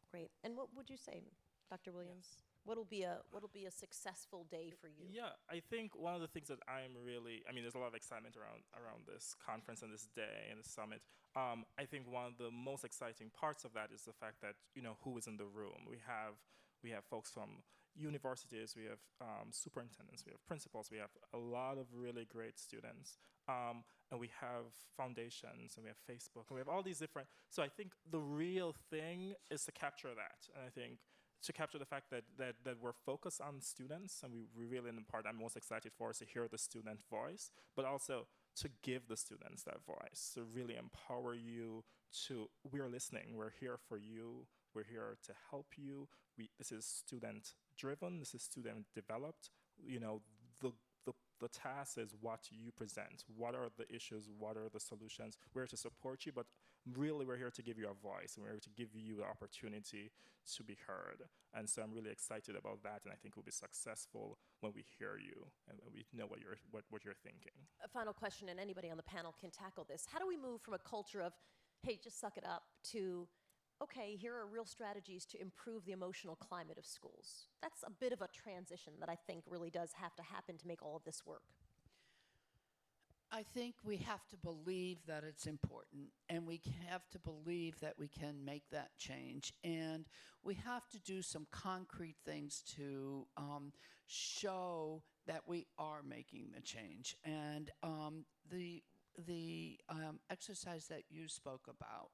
Great. And what would you say, Dr. Williams? What'll be a successful day for you? Yeah, I think one of the things that there's a lot of excitement around this conference and this day and this summit. I think one of the most exciting parts of that is the fact that, who is in the room. We have folks from universities, we have superintendents, we have principals, we have a lot of really great students, and we have foundations, and we have Facebook, and we have all these different. So I think the real thing is to capture that, and I think to capture the fact that we're focused on students, and we really, in the part I'm most excited for, is to hear the student voice, but also to give the students that voice, to really empower you to, we're listening, we're here for you, we're here to help you. This is student driven, this is student developed. The the task is what you present. What are the issues? What are the solutions? We're here to support you, but really we're here to give you a voice, and we're here to give you the opportunity to be heard. And so I'm really excited about that, and I think we'll be successful when we hear you and when we know what you're thinking. A final question, and anybody on the panel can tackle this. How do we move from a culture of, hey, just suck it up, to, okay, here are real strategies to improve the emotional climate of schools? That's a bit of a transition that I think really does have to happen to make all of this work. I think we have to believe that it's important, and we have to believe that we can make that change. And we have to do some concrete things to show that we are making the change. And the exercise that you spoke about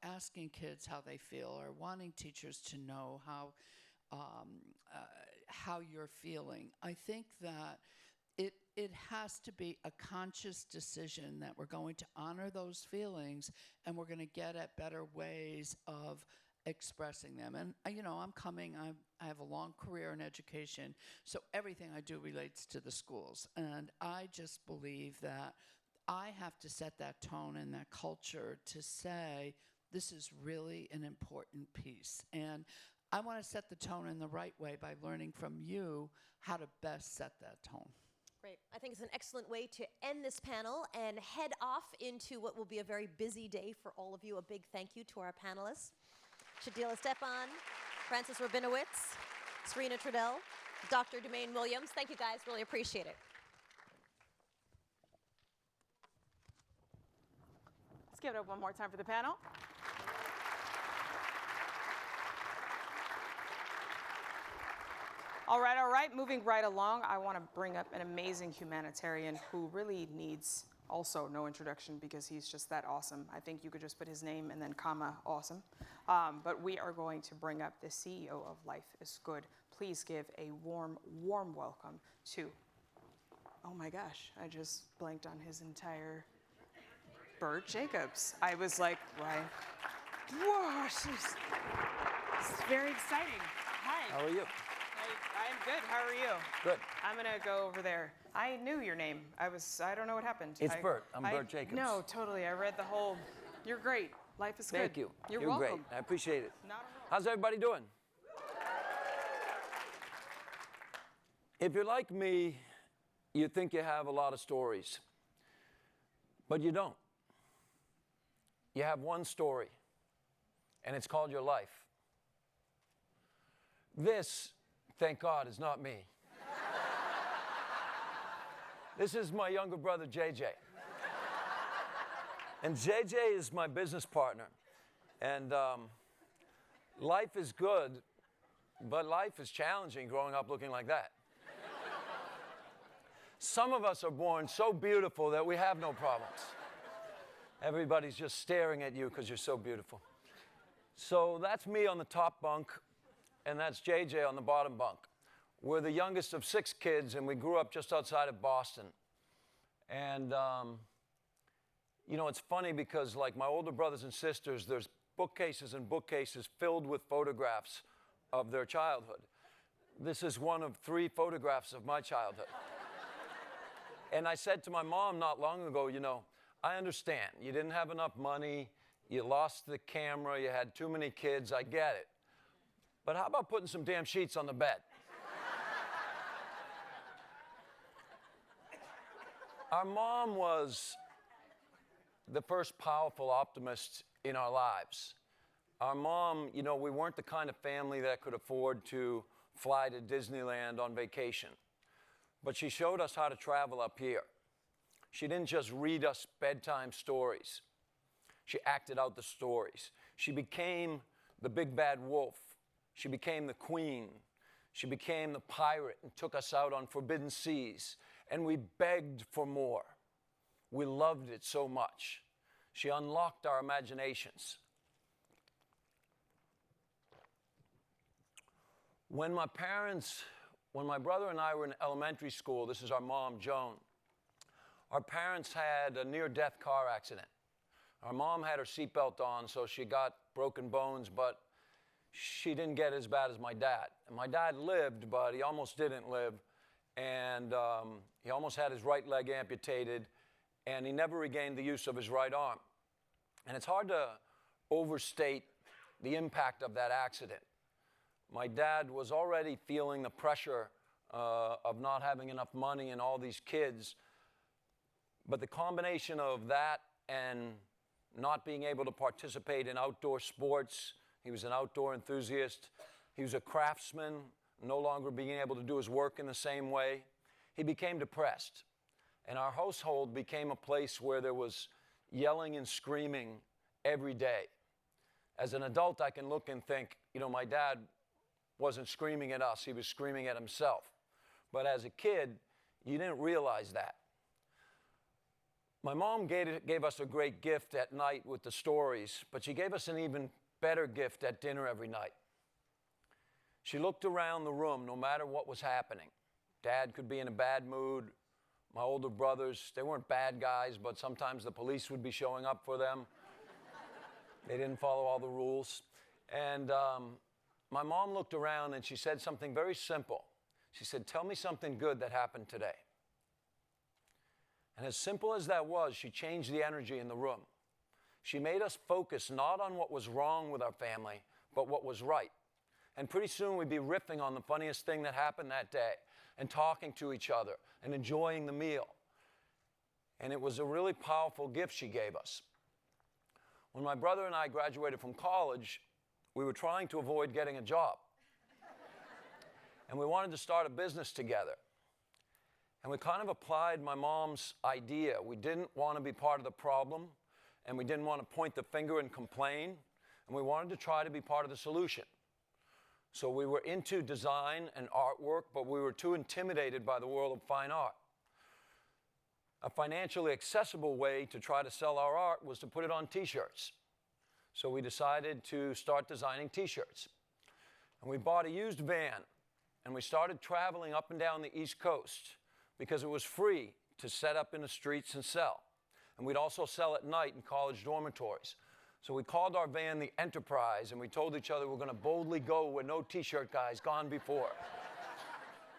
asking kids how they feel, or wanting teachers to know how you're feeling. I think that it has to be a conscious decision that we're going to honor those feelings, and we're going to get at better ways of expressing them. And I have a long career in education, so everything I do relates to the schools. And I just believe that I have to set that tone and that culture to say, this is really an important piece. And I want to set the tone in the right way by learning from you how to best set that tone. Great. I think it's an excellent way to end this panel and head off into what will be a very busy day for all of you. A big thank you to our panelists, Shadila Stepan, Francis Rabinowitz, Serena Trudell, Dr. Dumaine Williams. Thank you, guys. Really appreciate it. Let's give it up one more time for the panel. All right, moving right along, I want to bring up an amazing humanitarian who really needs also no introduction because he's just that awesome. I think you could just put his name and then comma, awesome. But we are going to bring up the CEO of Life is Good. Please give a warm, warm welcome to, oh my gosh, I just blanked on his entire, Bert Jacobs. I was like, why? Whoa, it's very exciting. Hi. How are you? I'm good. How are you? Good. I'm gonna go over there. I knew your name. I don't know what happened. It's Bert. I'm Bert Jacobs. No, totally. I read the whole. You're great. Life is good. Thank you. You're welcome. welcome. Great. I appreciate it. Not at all. How's everybody doing? If you're like me, you think you have a lot of stories, but you don't. You have one story, and it's called your life. This, thank God, is not me. This is my younger brother, JJ. And JJ is my business partner. And life is good, but life is challenging growing up looking like that. Some of us are born so beautiful that we have no problems. Everybody's just staring at you because you're so beautiful. So that's me on the top bunk, and that's JJ on the bottom bunk. We're the youngest of 6 kids, and we grew up just outside of Boston. And, you know, it's funny because, like my older brothers and sisters, there's bookcases and bookcases filled with photographs of their childhood. This is one of 3 photographs of my childhood. And I said to my mom not long ago, you know, I understand. You didn't have enough money. You lost the camera. You had too many kids. I get it. But how about putting some damn sheets on the bed? Our mom was the first powerful optimist in our lives. Our mom, you know, we weren't the kind of family that could afford to fly to Disneyland on vacation. But she showed us how to travel up here. She didn't just read us bedtime stories. She acted out the stories. She became the big bad wolf. She became the queen. She became the pirate and took us out on forbidden seas. And we begged for more. We loved it so much. She unlocked our imaginations. When my brother and I were in elementary school, this is our mom, Joan, our parents had a near-death car accident. Our mom had her seatbelt on, so she got broken bones, but she didn't get as bad as my dad. And my dad lived, but he almost didn't live. and he almost had his right leg amputated, and he never regained the use of his right arm. And it's hard to overstate the impact of that accident. My dad was already feeling the pressure of not having enough money and all these kids, but the combination of that and not being able to participate in outdoor sports, he was an outdoor enthusiast, he was a craftsman, no longer being able to do his work in the same way, he became depressed. And our household became a place where there was yelling and screaming every day. As an adult, I can look and think, you know, my dad wasn't screaming at us, he was screaming at himself. But as a kid, you didn't realize that. My mom gave us a great gift at night with the stories, but she gave us an even better gift at dinner every night. She looked around the room no matter what was happening. Dad could be in a bad mood. My older brothers, they weren't bad guys, but sometimes the police would be showing up for them. They didn't follow all the rules. And my mom looked around and she said something very simple. She said, "Tell me something good that happened today." And as simple as that was, she changed the energy in the room. She made us focus not on what was wrong with our family, but what was right. And pretty soon we'd be riffing on the funniest thing that happened that day and talking to each other and enjoying the meal. And it was a really powerful gift she gave us. When my brother and I graduated from college, we were trying to avoid getting a job. And we wanted to start a business together. And we kind of applied my mom's idea. We didn't want to be part of the problem, and we didn't want to point the finger and complain, and we wanted to try to be part of the solution. So we were into design and artwork, but we were too intimidated by the world of fine art. A financially accessible way to try to sell our art was to put it on t-shirts. So we decided to start designing t-shirts. And we bought a used van, and we started traveling up and down the East Coast because it was free to set up in the streets and sell. And we'd also sell at night in college dormitories. So we called our van the Enterprise, and we told each other we're going to boldly go where no t-shirt guy's gone before.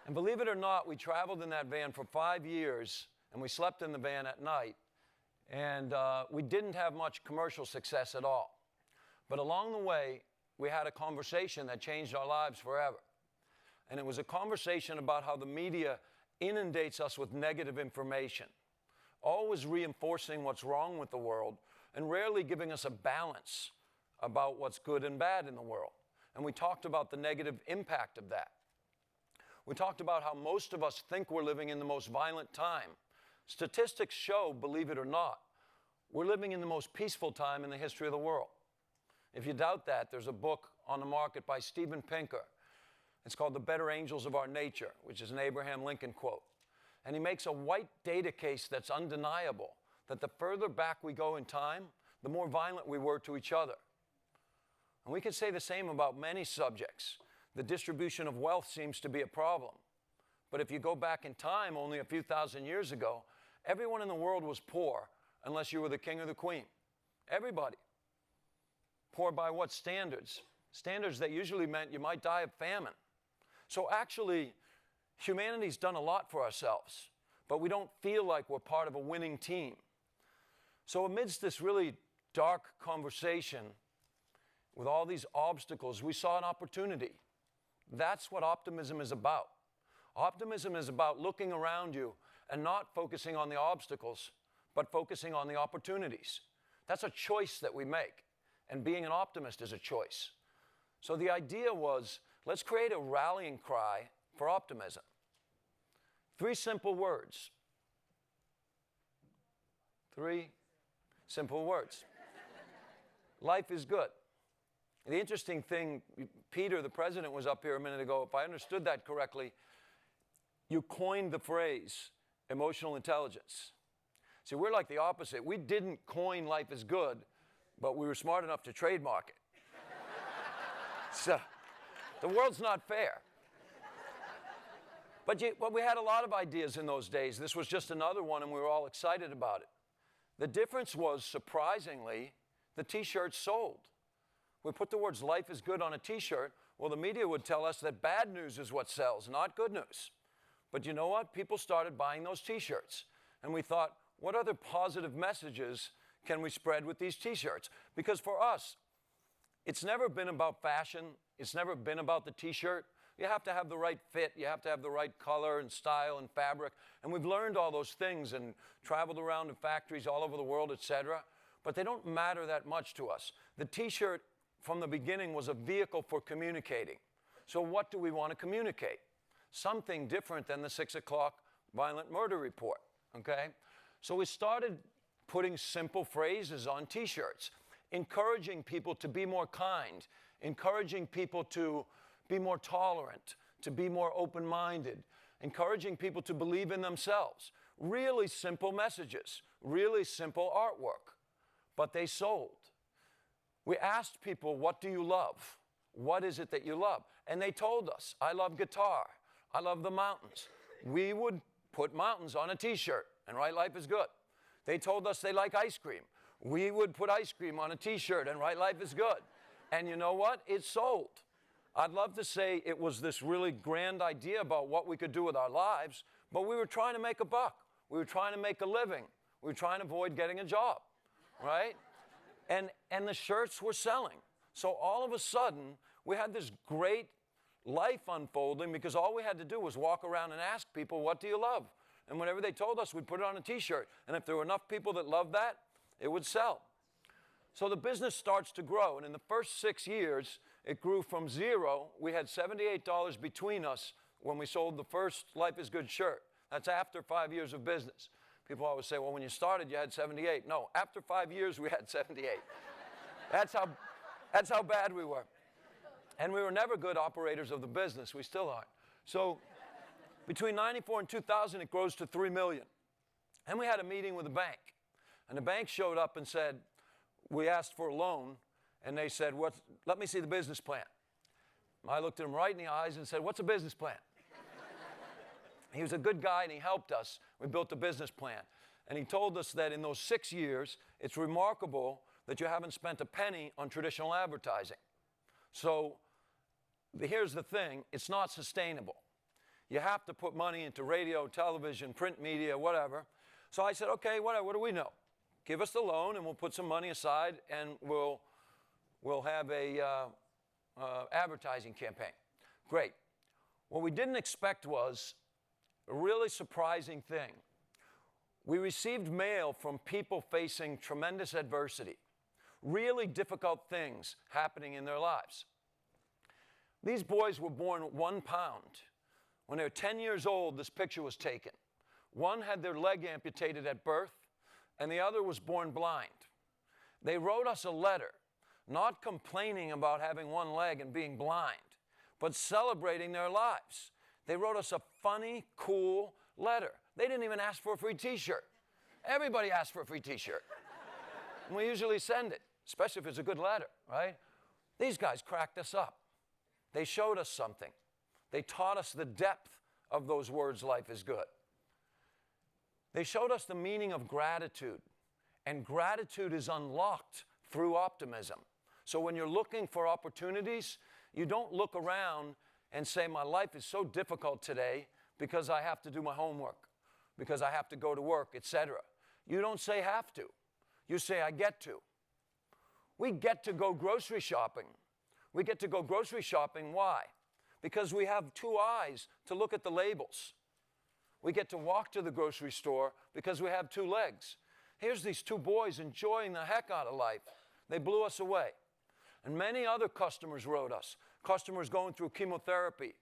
And believe it or not, we traveled in that van for 5 years, and we slept in the van at night. And we didn't have much commercial success at all. But along the way, we had a conversation that changed our lives forever. And it was a conversation about how the media inundates us with negative information, always reinforcing what's wrong with the world and rarely giving us a balance about what's good and bad in the world. And we talked about the negative impact of that. We talked about how most of us think we're living in the most violent time. Statistics show, believe it or not, we're living in the most peaceful time in the history of the world. If you doubt that, there's a book on the market by Steven Pinker. It's called The Better Angels of Our Nature, which is an Abraham Lincoln quote. And he makes a white data case that's undeniable, that the further back we go in time, the more violent we were to each other. And we can say the same about many subjects. The distribution of wealth seems to be a problem. But if you go back in time only a few thousand years ago, everyone in the world was poor unless you were the king or the queen. Everybody. Poor by what standards? Standards that usually meant you might die of famine. So actually, humanity's done a lot for ourselves, but we don't feel like we're part of a winning team. So amidst this really dark conversation with all these obstacles, we saw an opportunity. That's what optimism is about. Optimism is about looking around you and not focusing on the obstacles, but focusing on the opportunities. That's a choice that we make, and being an optimist is a choice. So the idea was, let's create a rallying cry for optimism. 3 simple words. 3 simple words. Life is good. The interesting thing, Peter, the president, was up here a minute ago. If I understood that correctly, you coined the phrase emotional intelligence. See, we're like the opposite. We didn't coin life is good, but we were smart enough to trademark it. So, the world's not fair. But we had a lot of ideas in those days. This was just another one, and we were all excited about it. The difference was, surprisingly, the t-shirts sold. We put the words life is good on a t-shirt. Well, the media would tell us that bad news is what sells, not good news. But you know what? People started buying those T-shirts. And we thought, what other positive messages can we spread with these T-shirts? Because for us, it's never been about fashion. It's never been about the T-shirt. You have to have the right fit. You have to have the right color and style and fabric. And we've learned all those things and traveled around to factories all over the world, etc. But they don't matter that much to us. The T-shirt from the beginning was a vehicle for communicating. So what do we want to communicate? Something different than the 6 o'clock violent murder report, okay? So we started putting simple phrases on T-shirts, encouraging people to be more kind, encouraging people to be more tolerant, to be more open-minded, encouraging people to believe in themselves. Really simple messages, really simple artwork, but they sold. We asked people, what do you love? What is it that you love? And they told us, I love guitar, I love the mountains. We would put mountains on a T-shirt and write life is good. They told us they like ice cream. We would put ice cream on a T-shirt and write life is good. And you know what? It sold. I'd love to say it was this really grand idea about what we could do with our lives, but we were trying to make a buck. We were trying to make a living. We were trying to avoid getting a job, right? And the shirts were selling. So all of a sudden, we had this great life unfolding because all we had to do was walk around and ask people, what do you love? And whenever they told us, we'd put it on a T-shirt. And if there were enough people that loved that, it would sell. So the business starts to grow. And in the first 6 years, it grew from zero. We had $78 between us when we sold the first Life is Good shirt. That's after 5 years of business. People always say, well, when you started, you had 78. No, after 5 years, we had 78. That's how bad we were. And we were never good operators of the business. We still aren't. So between 94 and 2000, it grows to 3 million. And we had a meeting with the bank. And the bank showed up and said, we asked for a loan. And they said, let me see the business plan. I looked at him right in the eyes and said, what's a business plan? He was a good guy and he helped us. We built a business plan. And he told us that in those 6 years, it's remarkable that you haven't spent a penny on traditional advertising. So here's the thing, it's not sustainable. You have to put money into radio, television, print media, whatever. So I said, okay, whatever, what do we know? Give us the loan and we'll put some money aside and we'll have a advertising campaign. Great. What we didn't expect was a really surprising thing. We received mail from people facing tremendous adversity, really difficult things happening in their lives. These boys were born 1 pound. When they were 10 years old, this picture was taken. One had their leg amputated at birth, and the other was born blind. They wrote us a letter, not complaining about having one leg and being blind, but celebrating their lives. They wrote us a funny, cool letter. They didn't even ask for a free T-shirt. Everybody asks for a free T-shirt. And we usually send it, especially if it's a good letter, right? These guys cracked us up. They showed us something. They taught us the depth of those words, life is good. They showed us the meaning of gratitude. And gratitude is unlocked through optimism. So when you're looking for opportunities, you don't look around and say, my life is so difficult today because I have to do my homework, because I have to go to work, etc. You don't say have to. You say I get to. We get to go grocery shopping. We get to go grocery shopping. Why? Because we have 2 eyes to look at the labels. We get to walk to the grocery store because we have 2 legs. Here's these 2 boys enjoying the heck out of life. They blew us away. And many other customers wrote us. Customers going through chemotherapy.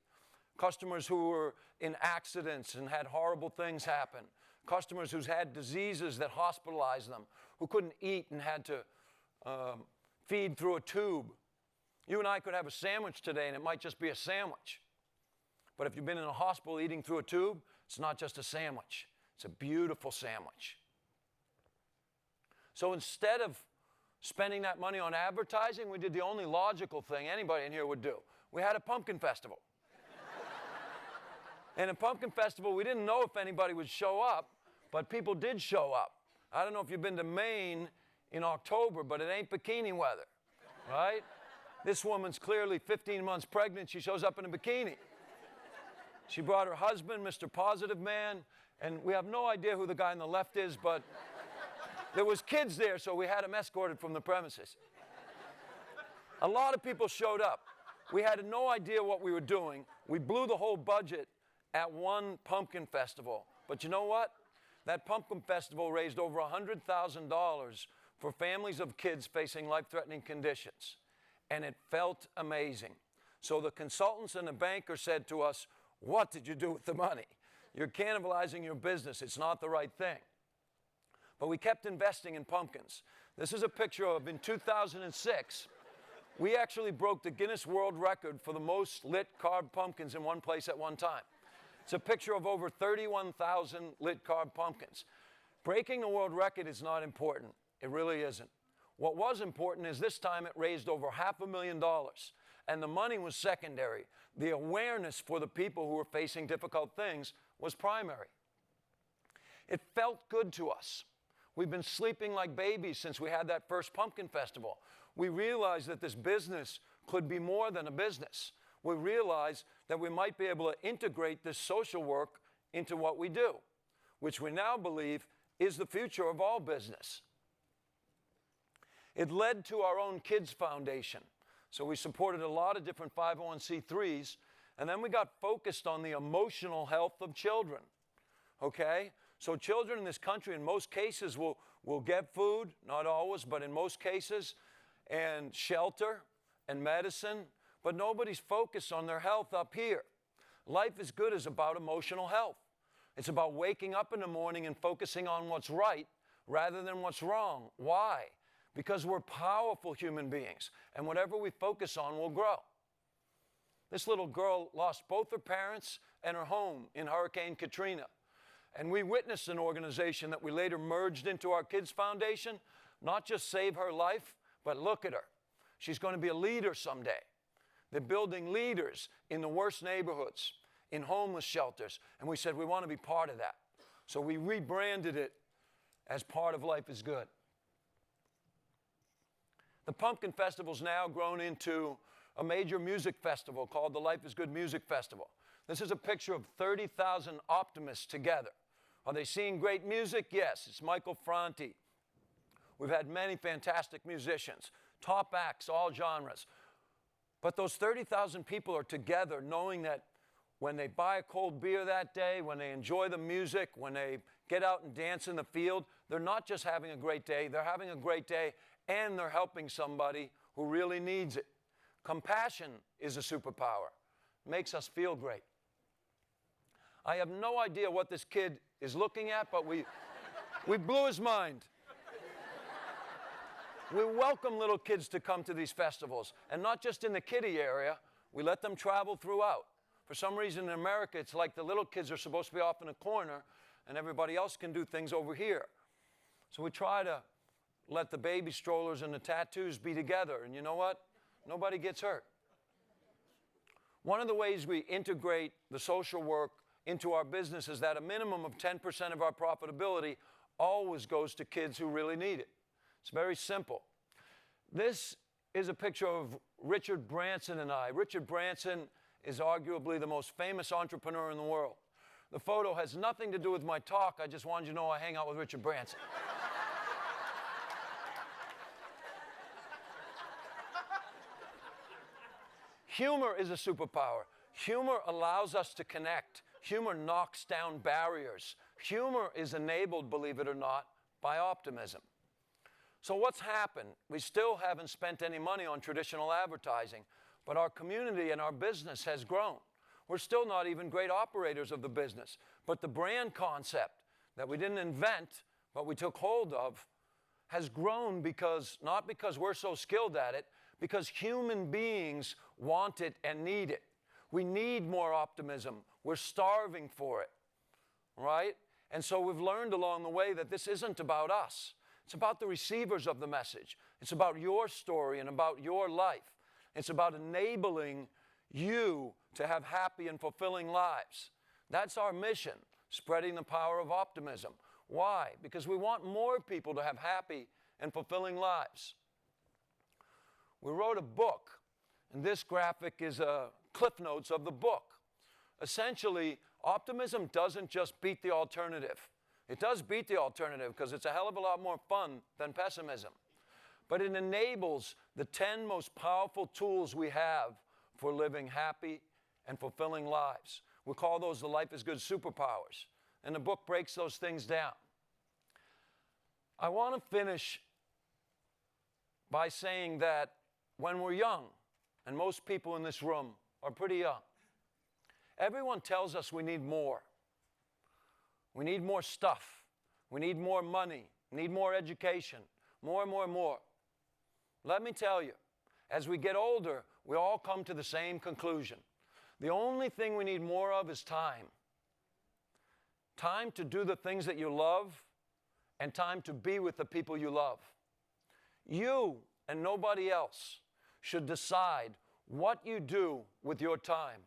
Customers who were in accidents and had horrible things happen. Customers who's had diseases that hospitalized them, who couldn't eat and had to feed through a tube. You and I could have a sandwich today and it might just be a sandwich. But if you've been in a hospital eating through a tube, it's not just a sandwich. It's a beautiful sandwich. So instead of spending that money on advertising, we did the only logical thing anybody in here would do. We had a pumpkin festival. And a pumpkin festival, we didn't know if anybody would show up, but people did show up. I don't know if you've been to Maine in October, but it ain't bikini weather, right? This woman's clearly 15 months pregnant. She shows up in a bikini. She brought her husband, Mr. Positive Man, and we have no idea who the guy on the left is, but there was kids there, so we had him escorted from the premises. A lot of people showed up. We had no idea what we were doing. We blew the whole budget at one pumpkin festival. But you know what? That pumpkin festival raised over $100,000 for families of kids facing life-threatening conditions. And it felt amazing. So the consultants and the banker said to us, "What did you do with the money? You're cannibalizing your business. It's not the right thing." But we kept investing in pumpkins. This is a picture of, in 2006, we actually broke the Guinness World Record for the most lit carved pumpkins in one place at one time. It's a picture of over 31,000 lit carved pumpkins. Breaking the world record is not important. It really isn't. What was important is this time it raised over $500,000, and the money was secondary. The awareness for the people who were facing difficult things was primary. It felt good to us. We've been sleeping like babies since we had that first pumpkin festival. We realized that this business could be more than a business. We realized that we might be able to integrate this social work into what we do, which we now believe is the future of all business. It led to our own Kids Foundation. So we supported a lot of different 501c3s, and then we got focused on the emotional health of children, okay? So children in this country, in most cases, will get food, not always, but in most cases, and shelter and medicine, but nobody's focused on their health up here. Life is Good is about emotional health. It's about waking up in the morning and focusing on what's right rather than what's wrong. Why? Because we're powerful human beings, and whatever we focus on will grow. This little girl lost both her parents and her home in Hurricane Katrina. And we witnessed an organization that we later merged into our Kids Foundation, not just save her life, but look at her. She's going to be a leader someday. They're building leaders in the worst neighborhoods, in homeless shelters, and we said we want to be part of that. So we rebranded it as part of Life is Good. The Pumpkin Festival's now grown into a major music festival called the Life is Good Music Festival. This is a picture of 30,000 optimists together. Are they seeing great music? Yes, it's Michael Franti. We've had many fantastic musicians, top acts, all genres. But those 30,000 people are together knowing that when they buy a cold beer that day, when they enjoy the music, when they get out and dance in the field, they're not just having a great day, they're having a great day and they're helping somebody who really needs it. Compassion is a superpower. It makes us feel great. I have no idea what this kid is looking at, but we blew his mind. We welcome little kids to come to these festivals, and not just in the kiddie area. We let them travel throughout. For some reason in America, it's like the little kids are supposed to be off in a corner, and everybody else can do things over here. So we try to let the baby strollers and the tattoos be together, and you know what? Nobody gets hurt. One of the ways we integrate the social work into our business is that a minimum of 10% of our profitability always goes to kids who really need it. It's very simple. This is a picture of Richard Branson and I. Richard Branson is arguably the most famous entrepreneur in the world. The photo has nothing to do with my talk. I just wanted you to know I hang out with Richard Branson. Humor is a superpower. Humor allows us to connect. Humor knocks down barriers. Humor is enabled, believe it or not, by optimism. So what's happened? We still haven't spent any money on traditional advertising, but our community and our business has grown. We're still not even great operators of the business, but the brand concept that we didn't invent, but we took hold of, has grown because, not because we're so skilled at it, because human beings want it and need it. We need more optimism. We're starving for it, right? And so we've learned along the way that this isn't about us. It's about the receivers of the message. It's about your story and about your life. It's about enabling you to have happy and fulfilling lives. That's our mission, spreading the power of optimism. Why? Because we want more people to have happy and fulfilling lives. We wrote a book, and this graphic is Cliff Notes of the book. essentially, optimism doesn't just beat the alternative. It does beat the alternative because it's a hell of a lot more fun than pessimism. But it enables the 10 most powerful tools we have for living happy and fulfilling lives. We call those the Life is Good superpowers. And the book breaks those things down. I want to finish by saying that when we're young, and most people in this room are pretty young, everyone tells us we need more. We need more stuff. We need more money. We need more education. More. Let me tell you, as we get older, we all come to the same conclusion. The only thing we need more of is time. Time to do the things that you love and time to be with the people you love. You and nobody else should decide what you do with your time.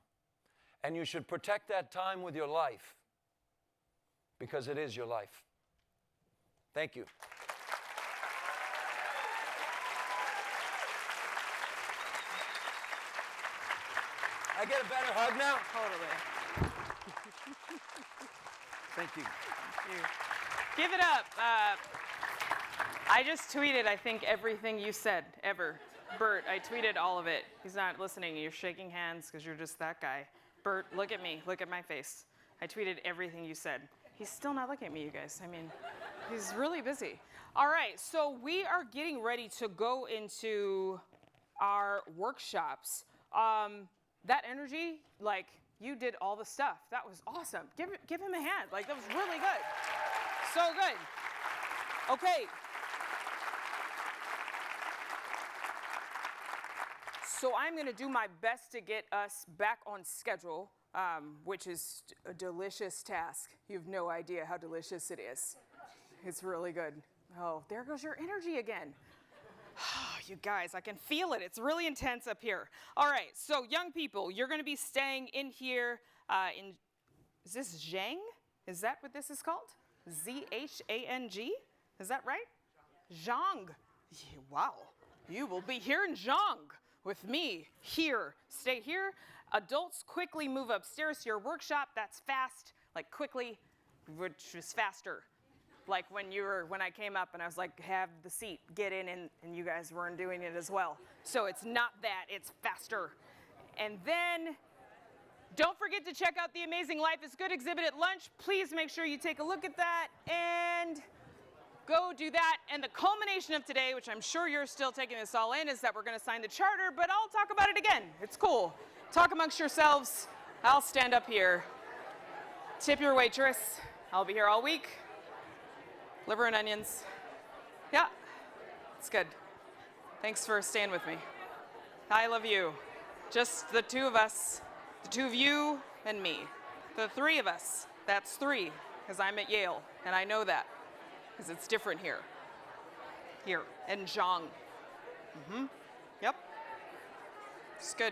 And you should protect that time with your life because it is your life. Thank you. I get a better hug now? Totally. Thank you. Give it up. I just tweeted, I think, everything you said, ever. Bert, I tweeted all of it. He's not listening. You're shaking hands because you're just that guy. Bert, look at me. Look at my face. I tweeted everything you said. He's still not looking at me, you guys. I mean, he's really busy. All right, so we are getting ready to go into our workshops. That energy, like, you did all the stuff. That was awesome. Give him a hand. Like, that was really good. So good. Okay. So I'm going to do my best to get us back on schedule, which is a delicious task. You have no idea how delicious it is. It's really good. Oh, there goes your energy again. You guys, I can feel it. It's really intense up here. All right, so young people, you're going to be staying in here is this Zhang? Is that what this is called? Z-H-A-N-G? Is that right? Zhang. Yeah, wow. You will be here in Zhang with me here. Stay here. Adults, quickly move upstairs to your workshop. That's fast, like quickly, which is faster. Like when I came up and I was like, have the seat, get in, and you guys weren't doing it as well. So it's not that, it's faster. And then, don't forget to check out the amazing Life is Good exhibit at lunch. Please make sure you take a look at that and go do that. And the culmination of today, which I'm sure you're still taking this all in, is that we're gonna sign the charter, but I'll talk about it again. It's cool. Talk amongst yourselves. I'll stand up here. Tip your waitress. I'll be here all week. Liver and onions. Yeah, it's good. Thanks for staying with me. I love you. Just the two of us, the two of you and me. The three of us, that's three, because I'm at Yale, and I know that, because it's different here. Here, in Zhang. Yep. It's good.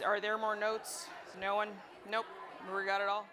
Are there more notes? No one? Nope, we got it all.